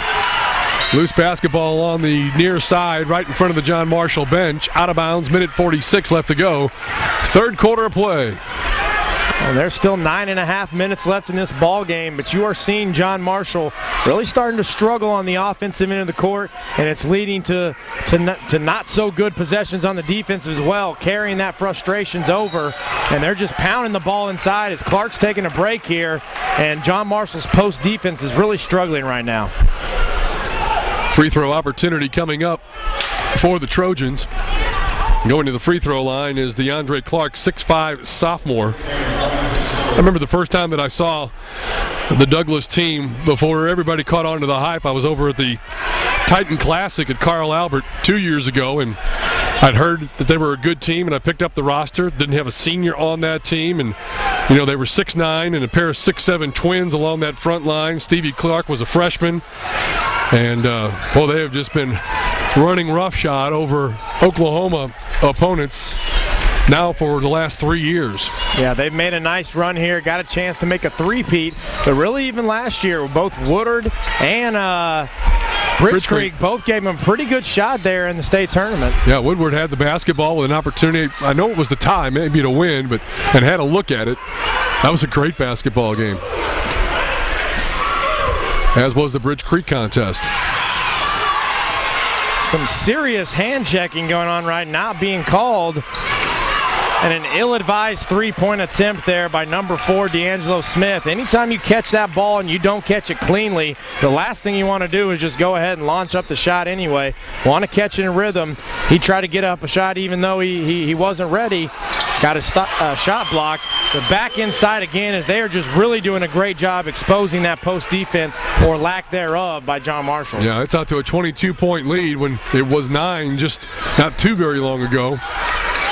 Loose basketball on the near side right in front of the John Marshall bench. Out of bounds, minute 46 left to go. Third quarter of play. Well, there's still 9.5 minutes left in this ball game, but you are seeing John Marshall really starting to struggle on the offensive end of the court, and it's leading to not so good possessions on the defense as well, carrying that frustrations over, and they're just pounding the ball inside as Clark's taking a break here, and John Marshall's post defense is really struggling right now. Free throw opportunity coming up for the Trojans. Going to the free throw line is DeAndre Clark, 6'5" sophomore. I remember the first time that I saw the Douglas team before everybody caught on to the hype. I was over at the Titan Classic at Carl Albert 2 years ago, and I'd heard that they were a good team, and I picked up the roster. Didn't have a senior on that team, and you know, they were 6'9" and a pair of 6'7" twins along that front line. Stevie Clark was a freshman, and well, they have just been running roughshod over Oklahoma opponents now for the last 3 years. Yeah, they've made a nice run here, got a chance to make a three-peat, but really even last year, both Woodard and Bridge Creek both gave them a pretty good shot there in the state tournament. Yeah, Woodward had the basketball with an opportunity. I know it was the tie, maybe to win, but and had a look at it. That was a great basketball game, as was the Bridge Creek contest. Some serious hand checking going on right now, being called. And an ill-advised three-point attempt there by number 4, D'Angelo Smith. Anytime you catch that ball and you don't catch it cleanly, the last thing you want to do is just go ahead and launch up the shot anyway. Want to catch it in rhythm. He tried to get up a shot even though he wasn't ready. Got a shot block. But back inside again, as they are just really doing a great job exposing that post defense, or lack thereof, by John Marshall. Yeah, it's out to a 22-point lead when it was 9 just not too very long ago.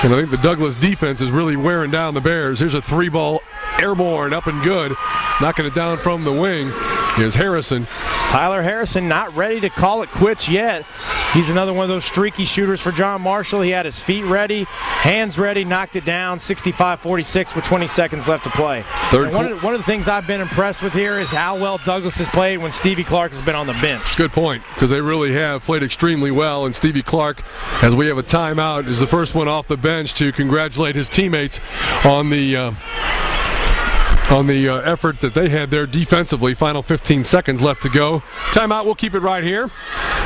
And I think the Douglas defense is really wearing down the Bears. Here's a 3-ball airborne, up and good. Knocking it down from the wing is Harrison. Tyler Harrison not ready to call it quits yet. He's another one of those streaky shooters for John Marshall. He had his feet ready, hands ready, knocked it down, 65-46 with 20 seconds left to play. One of the things I've been impressed with here is how well Douglas has played when Stevie Clark has been on the bench. Good point, because they really have played extremely well, and Stevie Clark, as we have a timeout, is the first one off the bench to congratulate his teammates on the effort that they had there defensively. Final 15 seconds left to go. Timeout, we'll keep it right here.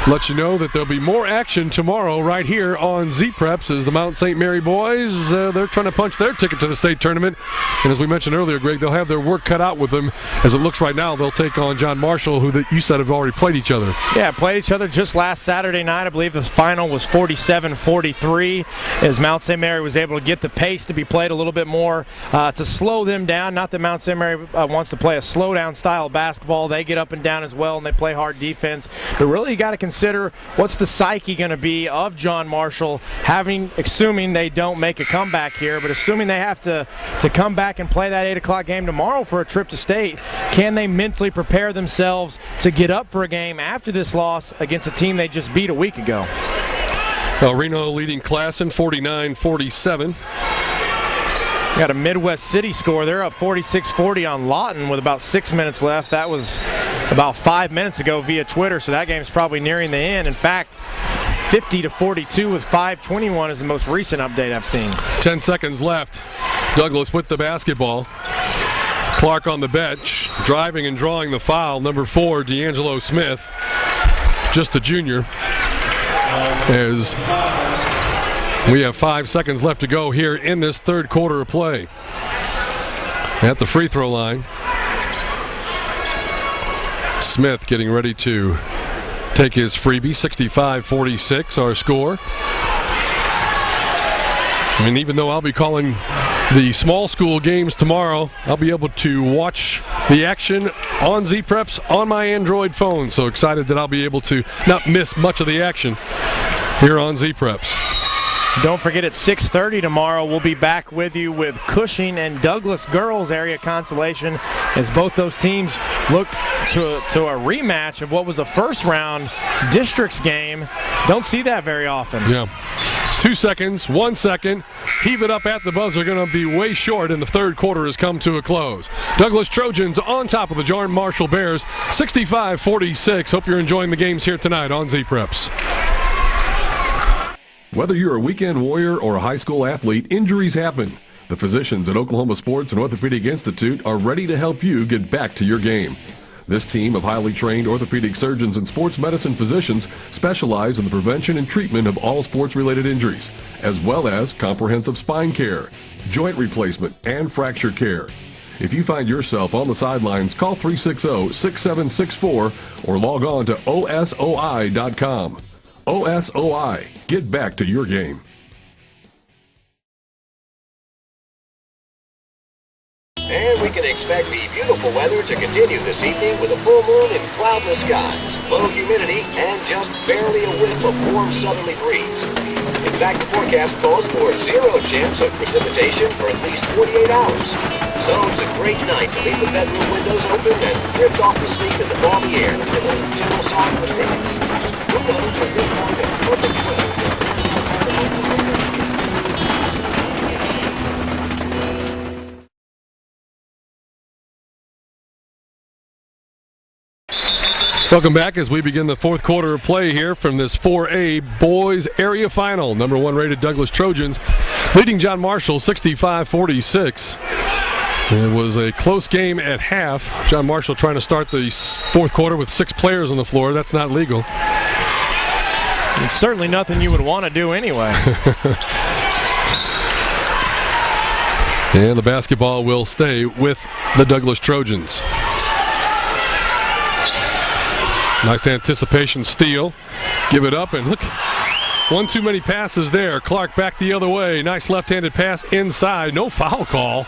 Let you know that there'll be more action tomorrow right here on Z-Preps as the Mount St. Mary boys, they're trying to punch their ticket to the state tournament. And as we mentioned earlier, Greg, they'll have their work cut out with them. As it looks right now, they'll take on John Marshall, who you said have already played each other. Yeah, played each other just last Saturday night. I believe the final was 47-43, as Mount St. Mary was able to get the pace to be played a little bit more to slow them down. Not that Mount St. Mary wants to play a slow-down style of basketball. They get up and down as well, and they play hard defense. But really, you got to consider what's the psyche going to be of John Marshall, assuming they don't make a comeback here, but assuming they have to come back and play that 8 o'clock game tomorrow for a trip to state. Can they mentally prepare themselves to get up for a game after this loss against a team they just beat a week ago? El Reno leading Classen 49-47. Got a Midwest City score. They're up 46-40 on Lawton with about 6 minutes left. That was about 5 minutes ago via Twitter, so that game's probably nearing the end. In fact, 50-42 with 5:21 is the most recent update I've seen. 10 seconds left. Douglas with the basketball. Clark on the bench, driving and drawing the foul. Number 4, D'Angelo Smith, just a junior. As we have 5 seconds left to go here in this third quarter of play. At the free throw line, Smith getting ready to take his freebie. 65-46 our score. I mean, even though I'll be calling the small school games tomorrow, I'll be able to watch the action on Z-Preps on my Android phone. So excited that I'll be able to not miss much of the action here on Z-Preps. Don't forget, at 6:30 tomorrow, we'll be back with you with Cushing and Douglas girls area consolation, as both those teams look to a rematch of what was a first-round districts game. Don't see that very often. Yeah. 2 seconds, 1 second. Heave it up at the buzzer. Going to be way short, and the third quarter has come to a close. Douglas Trojans on top of the John Marshall Bears, 65-46. Hope you're enjoying the games here tonight on Z-Preps. Whether you're a weekend warrior or a high school athlete, injuries happen. The physicians at Oklahoma Sports and Orthopedic Institute are ready to help you get back to your game. This team of highly trained orthopedic surgeons and sports medicine physicians specialize in the prevention and treatment of all sports-related injuries, as well as comprehensive spine care, joint replacement, and fracture care. If you find yourself on the sidelines, call 360-6764 or log on to osoi.com. OSOI. Get back to your game. And we can expect the beautiful weather to continue this evening with a full moon and cloudless skies, low humidity, and just barely a whiff of warm southerly breeze. In fact, the forecast calls for 0 chance of precipitation for at least 48 hours. So it's a great night to leave the bedroom windows open and drift off to sleep in the balmy air to the gentle song of the crickets. Who knows what this point of perfect weather Welcome back as we begin the fourth quarter of play here from this 4A boys area final. Number 1 rated Douglas Trojans leading John Marshall 65-46. It was a close game at half. John Marshall trying to start the fourth quarter with 6 players on the floor. That's not legal. It's certainly nothing you would want to do anyway. And the basketball will stay with the Douglas Trojans. Nice anticipation steal. Give it up and look. One too many passes there. Clark back the other way. Nice left-handed pass inside. No foul call.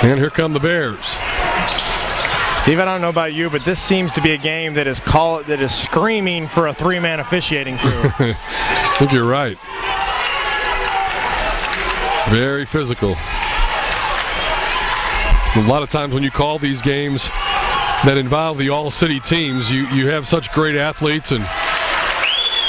And here come the Bears. Steve, I don't know about you, but this seems to be a game that is screaming for a 3-man officiating crew. I think you're right. Very physical. A lot of times when you call these games that involve the all-city teams, you have such great athletes. And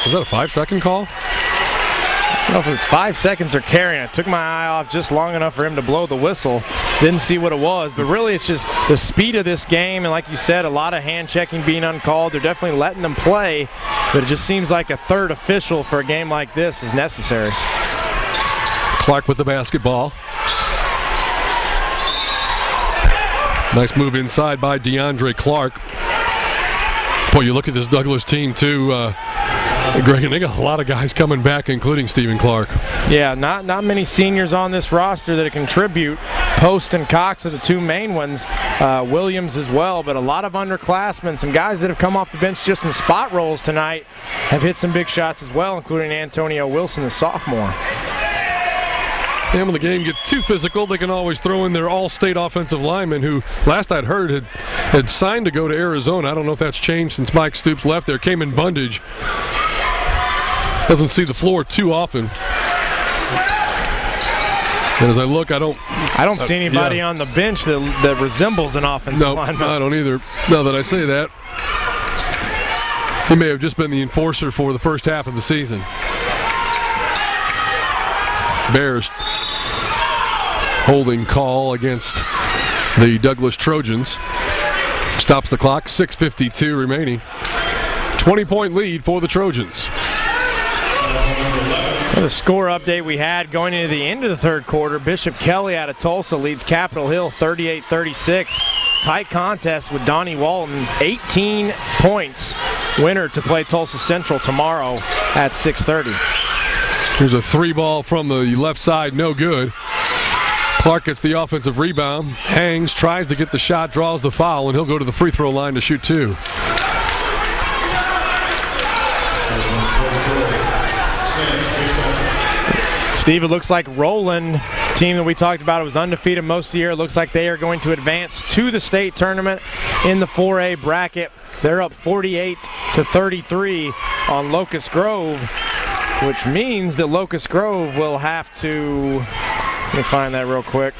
was that a 5-second call? I don't know if it was 5 seconds or carrying. I took my eye off just long enough for him to blow the whistle. Didn't see what it was, but really it's just the speed of this game, and like you said, a lot of hand checking being uncalled. They're definitely letting them play, but it just seems like a third official for a game like this is necessary. Clark with the basketball. Nice move inside by DeAndre Clark. Boy, you look at this Douglas team too, Greg, and they got a lot of guys coming back, including Stephen Clark. Yeah, not many seniors on this roster that contribute. Post and Cox are the 2 main ones. Williams as well, but a lot of underclassmen. Some guys that have come off the bench just in spot roles tonight have hit some big shots as well, including Antonio Wilson, the sophomore. And when the game gets too physical, they can always throw in their all-state offensive lineman who, last I'd heard, had signed to go to Arizona. I don't know if that's changed since Mike Stoops left there. Came in Bundage. Doesn't see the floor too often. And as I look, I don't see anybody on the bench that resembles an offensive lineman. No, I don't either. Now that I say that, he may have just been the enforcer for the first half of the season. Bears holding call against the Douglas Trojans. Stops the clock, 6:52 remaining. 20-point lead for the Trojans. The score update we had going into the end of the third quarter, Bishop Kelly out of Tulsa leads Capitol Hill 38-36. Tight contest with Donnie Walton, 18 points. Winner to play Tulsa Central tomorrow at 6:30. Here's a 3-ball from the left side, no good. Clark gets the offensive rebound, hangs, tries to get the shot, draws the foul, and he'll go to the free throw line to shoot 2. Steve, it looks like Roland, team that we talked about, was undefeated most of the year. It looks like they are going to advance to the state tournament in the 4A bracket. They're up 48-33 on Locust Grove, which means that Locust Grove will have to, let me find that real quick.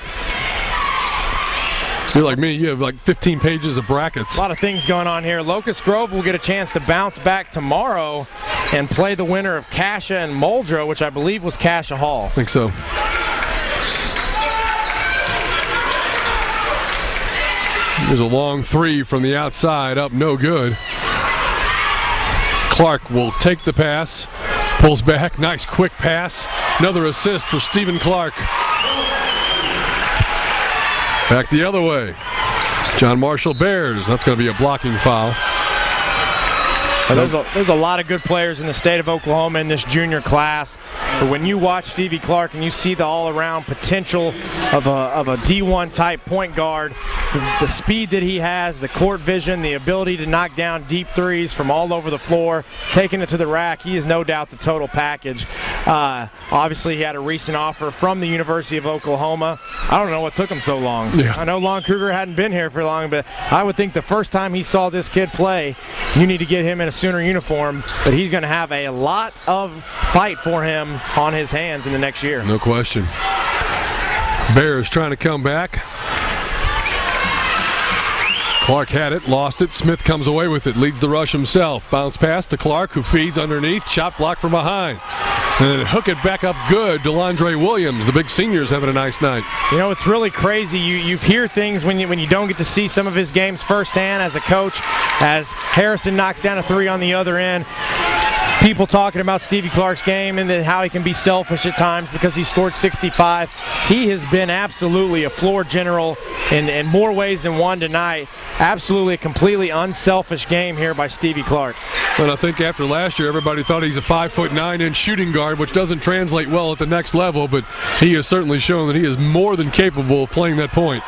You're like me, you have like 15 pages of brackets. A lot of things going on here. Locust Grove will get a chance to bounce back tomorrow and play the winner of Cassia and Muldrow, which I believe was Cassia Hall. I think so. There's a long 3 from the outside, up no good. Clark will take the pass, pulls back, nice quick pass. Another assist for Stephen Clark. Back the other way. John Marshall Bears. That's going to be a blocking foul. There's a lot of good players in the state of Oklahoma in this junior class, but when you watch Stevie Clark and you see the all-around potential of a D1 type point guard, the speed that he has, the court vision, the ability to knock down deep threes from all over the floor, taking it to the rack, he is no doubt the total package. Obviously, he had a recent offer from the University of Oklahoma. I don't know what took him so long. Yeah. I know Lon Kruger hadn't been here for long, but I would think the first time he saw this kid play, you need to get him in a Sooner uniform, but he's going to have a lot of fight for him on his hands in the next year. No question. Bears trying to come back. Clark had it, lost it. Smith comes away with it, leads the rush himself. Bounce pass to Clark, who feeds underneath. Shot block from behind. And then hook it back up good. DeLandre Williams, the big senior's having a nice night. You know, it's really crazy. You hear things when you don't get to see some of his games firsthand as a coach, as Harrison knocks down a three on the other end. People talking about Stevie Clark's game and then how he can be selfish at times because he scored 65. He has been absolutely a floor general in more ways than one tonight. Absolutely a completely unselfish game here by Stevie Clark. And I think after last year, everybody thought he's a 5'9" shooting guard, which doesn't translate well at the next level, but he has certainly shown that he is more than capable of playing that point.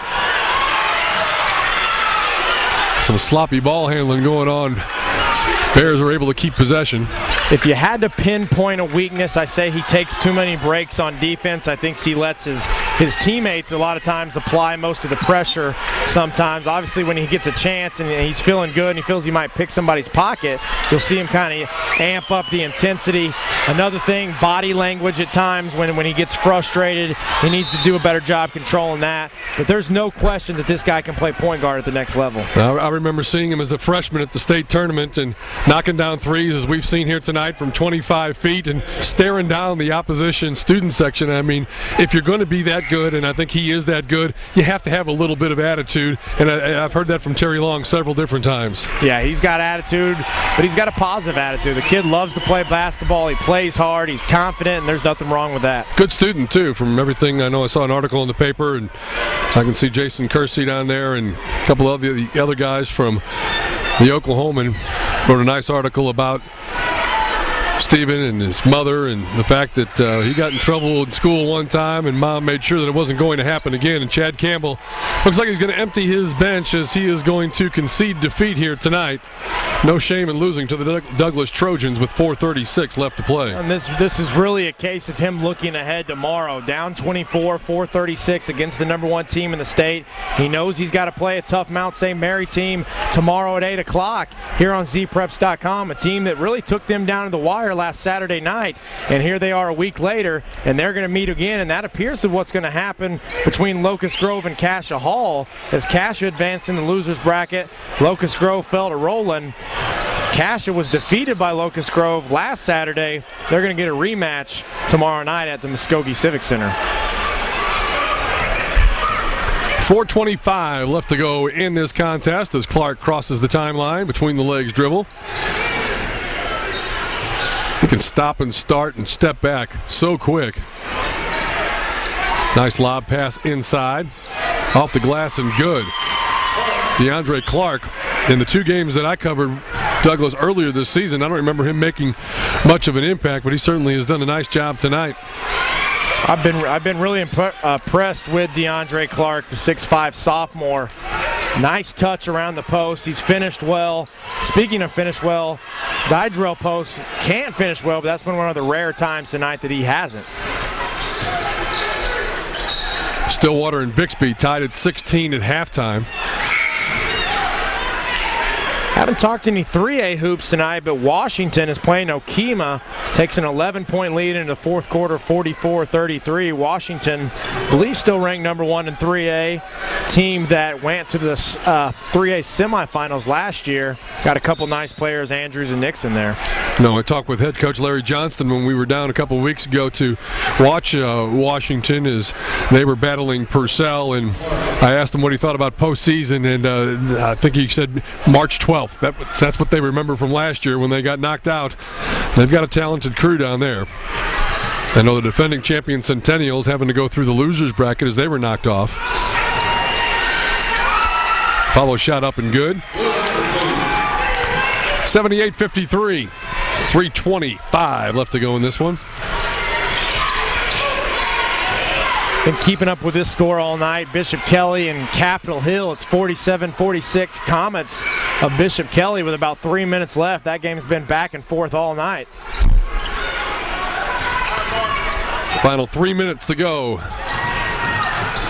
Some sloppy ball handling going on. Bears are able to keep possession. If you had to pinpoint a weakness, I say he takes too many breaks on defense. I think he lets his teammates a lot of times apply most of the pressure sometimes. Obviously, when he gets a chance and he's feeling good and he feels he might pick somebody's pocket, you'll see him kind of amp up the intensity. Another thing, body language at times when he gets frustrated. He needs to do a better job controlling that. But there's no question that this guy can play point guard at the next level. I remember seeing him as a freshman at the state tournament and knocking down threes as we've seen here tonight from 25 feet and staring down the opposition student section. I mean, if you're going to be that good, and I think he is that good, you have to have a little bit of attitude, and I've heard that from Terry Long several different times. Yeah, he's got attitude, but he's got a positive attitude. The kid loves to play basketball. He plays hard. He's confident, and there's nothing wrong with that. Good student, too, from everything I know. I saw an article in the paper, and I can see Jason Kersey down there and a couple of the other guys from the Oklahoman wrote a nice article about Stephen and his mother and the fact that he got in trouble in school one time and Mom made sure that it wasn't going to happen again. And Chad Campbell looks like he's going to empty his bench as he is going to concede defeat here tonight. No shame in losing to the Douglas Trojans with 4:36 left to play. And this is really a case of him looking ahead tomorrow. Down 24, 4:36 against the number one team in the state. He knows he's got to play a tough Mount St. Mary team tomorrow at 8 o'clock here on zpreps.com, a team that really took them down to the wire last Saturday night. And here they are a week later, and they're going to meet again, and that appears to what's going to happen between Locust Grove and Cassia Hall as Cassia advanced in the losers bracket. Locust Grove fell to Roland. Cassia was defeated by Locust Grove last Saturday. They're going to get a rematch tomorrow night at the Muskogee Civic Center. 4:25 left to go in this contest as Clark crosses the timeline between the legs dribble. He can stop and start and step back so quick. Nice lob pass inside. Off the glass and good. DeAndre Clark, in the two games that I covered Douglas earlier this season, I don't remember him making much of an impact, but he certainly has done a nice job tonight. I've been really impressed with DeAndre Clark, the 6'5" sophomore. Nice touch around the post. He's finished well. Speaking of finished well, Dydrell Post can't finish well, but that's been one of the rare times tonight that he hasn't. Stillwater and Bixby tied at 16 at halftime. Haven't talked any 3A hoops tonight, but Washington is playing Okema. Takes an 11-point lead in the fourth quarter, 44-33. Washington, I believe, still ranked number one in 3A. Team that went to the 3A semifinals last year. Got a couple nice players, Andrews and Nixon there. No, I talked with head coach Larry Johnston when we were down a couple of weeks ago to watch Washington as they were battling Purcell, and I asked him what he thought about postseason, and I think he said March 12th. That's what they remember from last year when they got knocked out. They've got a talented crew down there. I know the defending champion Centennials having to go through the losers bracket as they were knocked off. Follow shot up and good. 78-53. 3:25 left to go in this one. Been keeping up with this score all night. Bishop Kelly and Capitol Hill. It's 47-46. Comets of Bishop Kelly with about 3 minutes left. That game's been back and forth all night. Final 3 minutes to go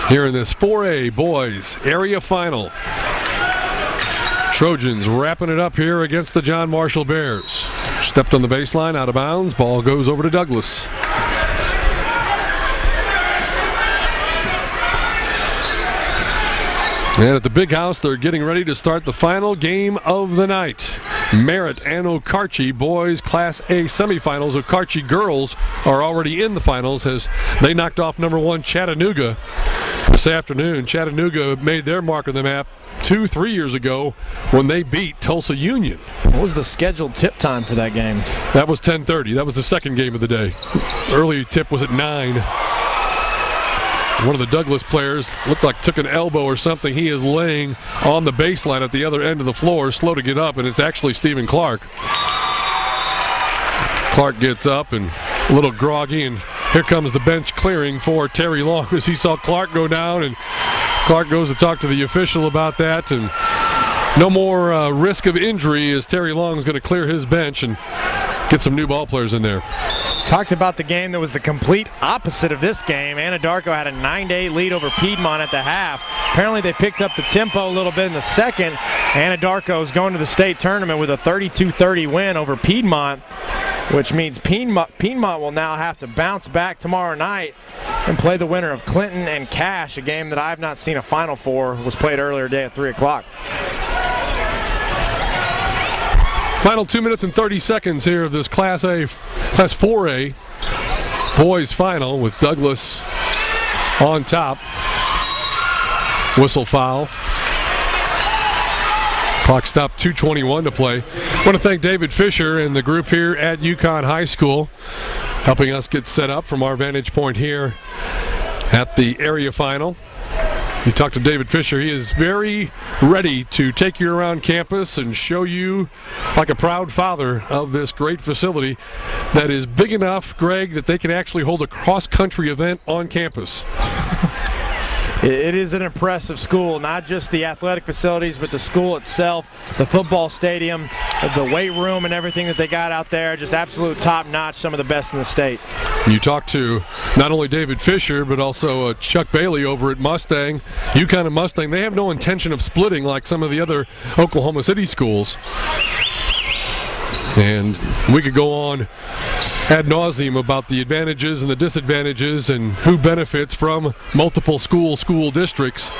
here in this 4A boys area final. Trojans wrapping it up here against the John Marshall Bears. Stepped on the baseline, out of bounds. Ball goes over to Douglas. And at the big house, they're getting ready to start the final game of the night. Merritt and Okarche boys Class A semifinals. Okarche girls are already in the finals as they knocked off number 1 Chattanooga this afternoon. Chattanooga made their mark on the map 2-3 years ago when they beat Tulsa Union. What was the scheduled tip time for that game? That was 10:30. That was the second game of the day. Early tip was at 9. One of the Douglas players looked like took an elbow or something. He is laying on the baseline at the other end of the floor, slow to get up, and it's actually Stevie Clark. Clark gets up and a little groggy, and here comes the bench clearing for Terry Long as he saw Clark go down, and Clark goes to talk to the official about that, and no more risk of injury as Terry Long is going to clear his bench and get some new ball players in there. Talked about the game that was the complete opposite of this game. Anadarko had a 9-8 lead over Piedmont at the half. Apparently they picked up the tempo a little bit in the second. Anadarko is going to the state tournament with a 32-30 win over Piedmont, which means Piedmont will now have to bounce back tomorrow night and play the winner of Clinton and Cash, a game that I have not seen a final for. Was played earlier today at 3 o'clock. Final 2 minutes and 30 seconds here of this Class 4A boys final with Douglas on top. Whistle foul. Clock stopped, 2:21 to play. I want to thank David Fisher and the group here at UConn High School helping us get set up from our vantage point here at the area final. You talked to David Fisher. He is very ready to take you around campus and show you, like a proud father, of this great facility that is big enough, Greg, that they can actually hold a cross-country event on campus. It is an impressive school, not just the athletic facilities, but the school itself, the football stadium, the weight room and everything that they got out there, just absolute top-notch, some of the best in the state. You talked to not only David Fisher, but also Chuck Bailey over at Mustang. UConn and Mustang, they have no intention of splitting like some of the other Oklahoma City schools. And we could go on ad nauseum about the advantages and the disadvantages and who benefits from multiple school districts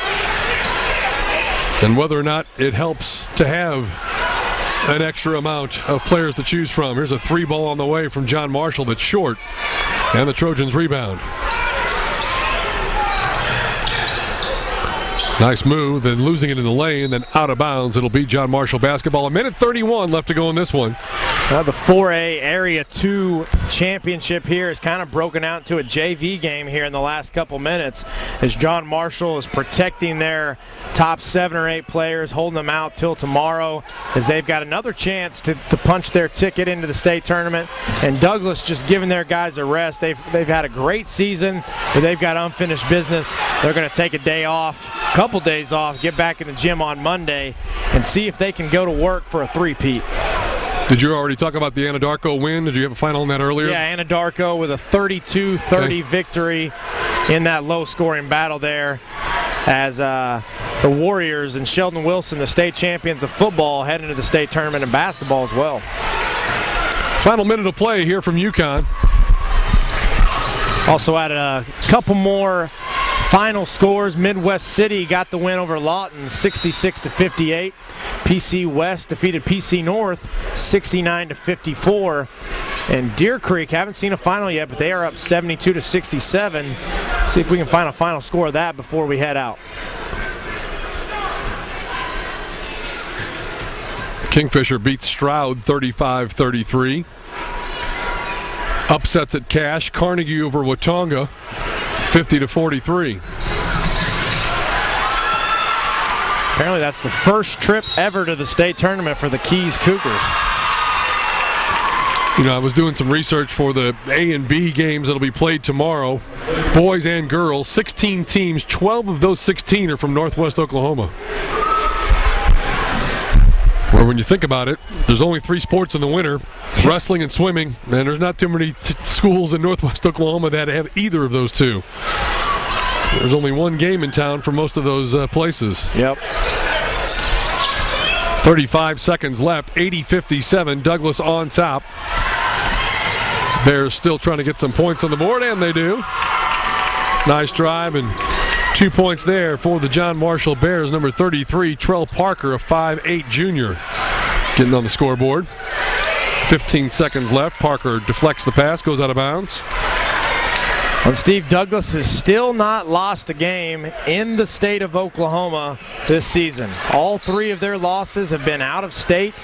and whether or not it helps to have an extra amount of players to choose from. Here's a 3-ball on the way from John Marshall that's short, and the Trojans rebound. Nice move, then losing it in the lane, then out of bounds. It'll be John Marshall basketball. 1:31 left to go in this one. The 4A Area 2 championship here is kind of broken out into a JV game here in the last couple minutes as John Marshall is protecting their top 7 or 8 players, holding them out till tomorrow as they've got another chance to punch their ticket into the state tournament. And Douglas just giving their guys a rest. They've had a great season, but they've got unfinished business. They're going to take a day off, couple days off, get back in the gym on Monday and see if they can go to work for a three-peat. Did you already talk about the Anadarko win? Did you have a final on that earlier? Yeah, Anadarko with a 32-30 victory in that low-scoring battle there as the Warriors and Sheldon Wilson, the state champions of football, head into the state tournament in basketball as well. Final minute of play here from UConn. Also had a couple more final scores. Midwest City got the win over Lawton 66-58. PC West defeated PC North 69-54. And Deer Creek, haven't seen a final yet, but they are up 72-67. See if we can find a final score of that before we head out. Kingfisher beats Stroud 35-33. Upsets at Cache. Carnegie over Watonga 50-43. Apparently that's the first trip ever to the state tournament for the Keys Cougars. You know, I was doing some research for the A and B games that'll be played tomorrow, boys and girls. 16 teams, 12 of those 16 are from Northwest Oklahoma. Where when you think about it, there's only 3 sports in the winter, wrestling and swimming, and there's not too many schools in Northwest Oklahoma that have either of those two. There's only one game in town for most of those places. Yep. 35 seconds left, 80-57, Douglas on top. Bears still trying to get some points on the board, and they do. Nice drive, and 2 points there for the John Marshall Bears. Number 33, Trell Parker, a 5'8 junior, getting on the scoreboard. 15 seconds left. Parker deflects the pass, goes out of bounds. Well, Steve, Douglas has still not lost a game in the state of Oklahoma this season. All 3 of their losses have been out of state.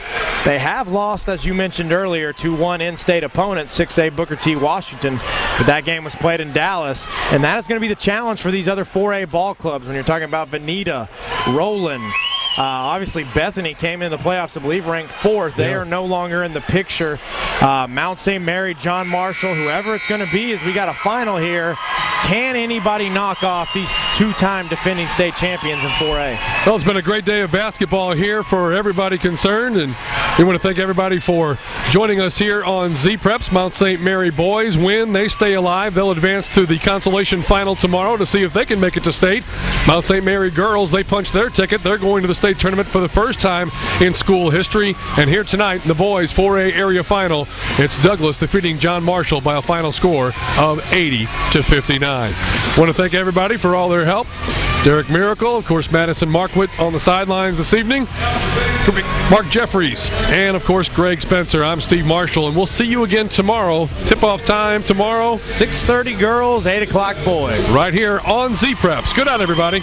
They have lost, as you mentioned earlier, to one in-state opponent, 6A Booker T. Washington, but that game was played in Dallas, and that is going to be the challenge for these other 4A ball clubs when you're talking about Veneta, Roland. Obviously, Bethany came in the playoffs, I believe, ranked 4th. They are no longer in the picture. Mount St. Mary, John Marshall, whoever it's going to be, as we got a final here. Can anybody knock off these 2-time defending state champions in 4A? Well, it's been a great day of basketball here for everybody concerned, and we want to thank everybody for joining us here on Z-Preps. Mount St. Mary boys win. They stay alive. They'll advance to the consolation final tomorrow to see if they can make it to state. Mount St. Mary girls, they punched their ticket. They're going to the state tournament for the first time in school history. And here tonight in the boys 4A area final, it's Douglas defeating John Marshall by a final score of 80-59. Want to thank everybody for all their help. Derek Miracle, of course, Madison Marquardt on the sidelines this evening, Mark Jeffries, and of course Greg Spencer. I'm Steve Marshall, and we'll see you again tomorrow. Tip-off time tomorrow, 6:30 girls, 8 o'clock boys. right here on Z-Preps. Good night, everybody.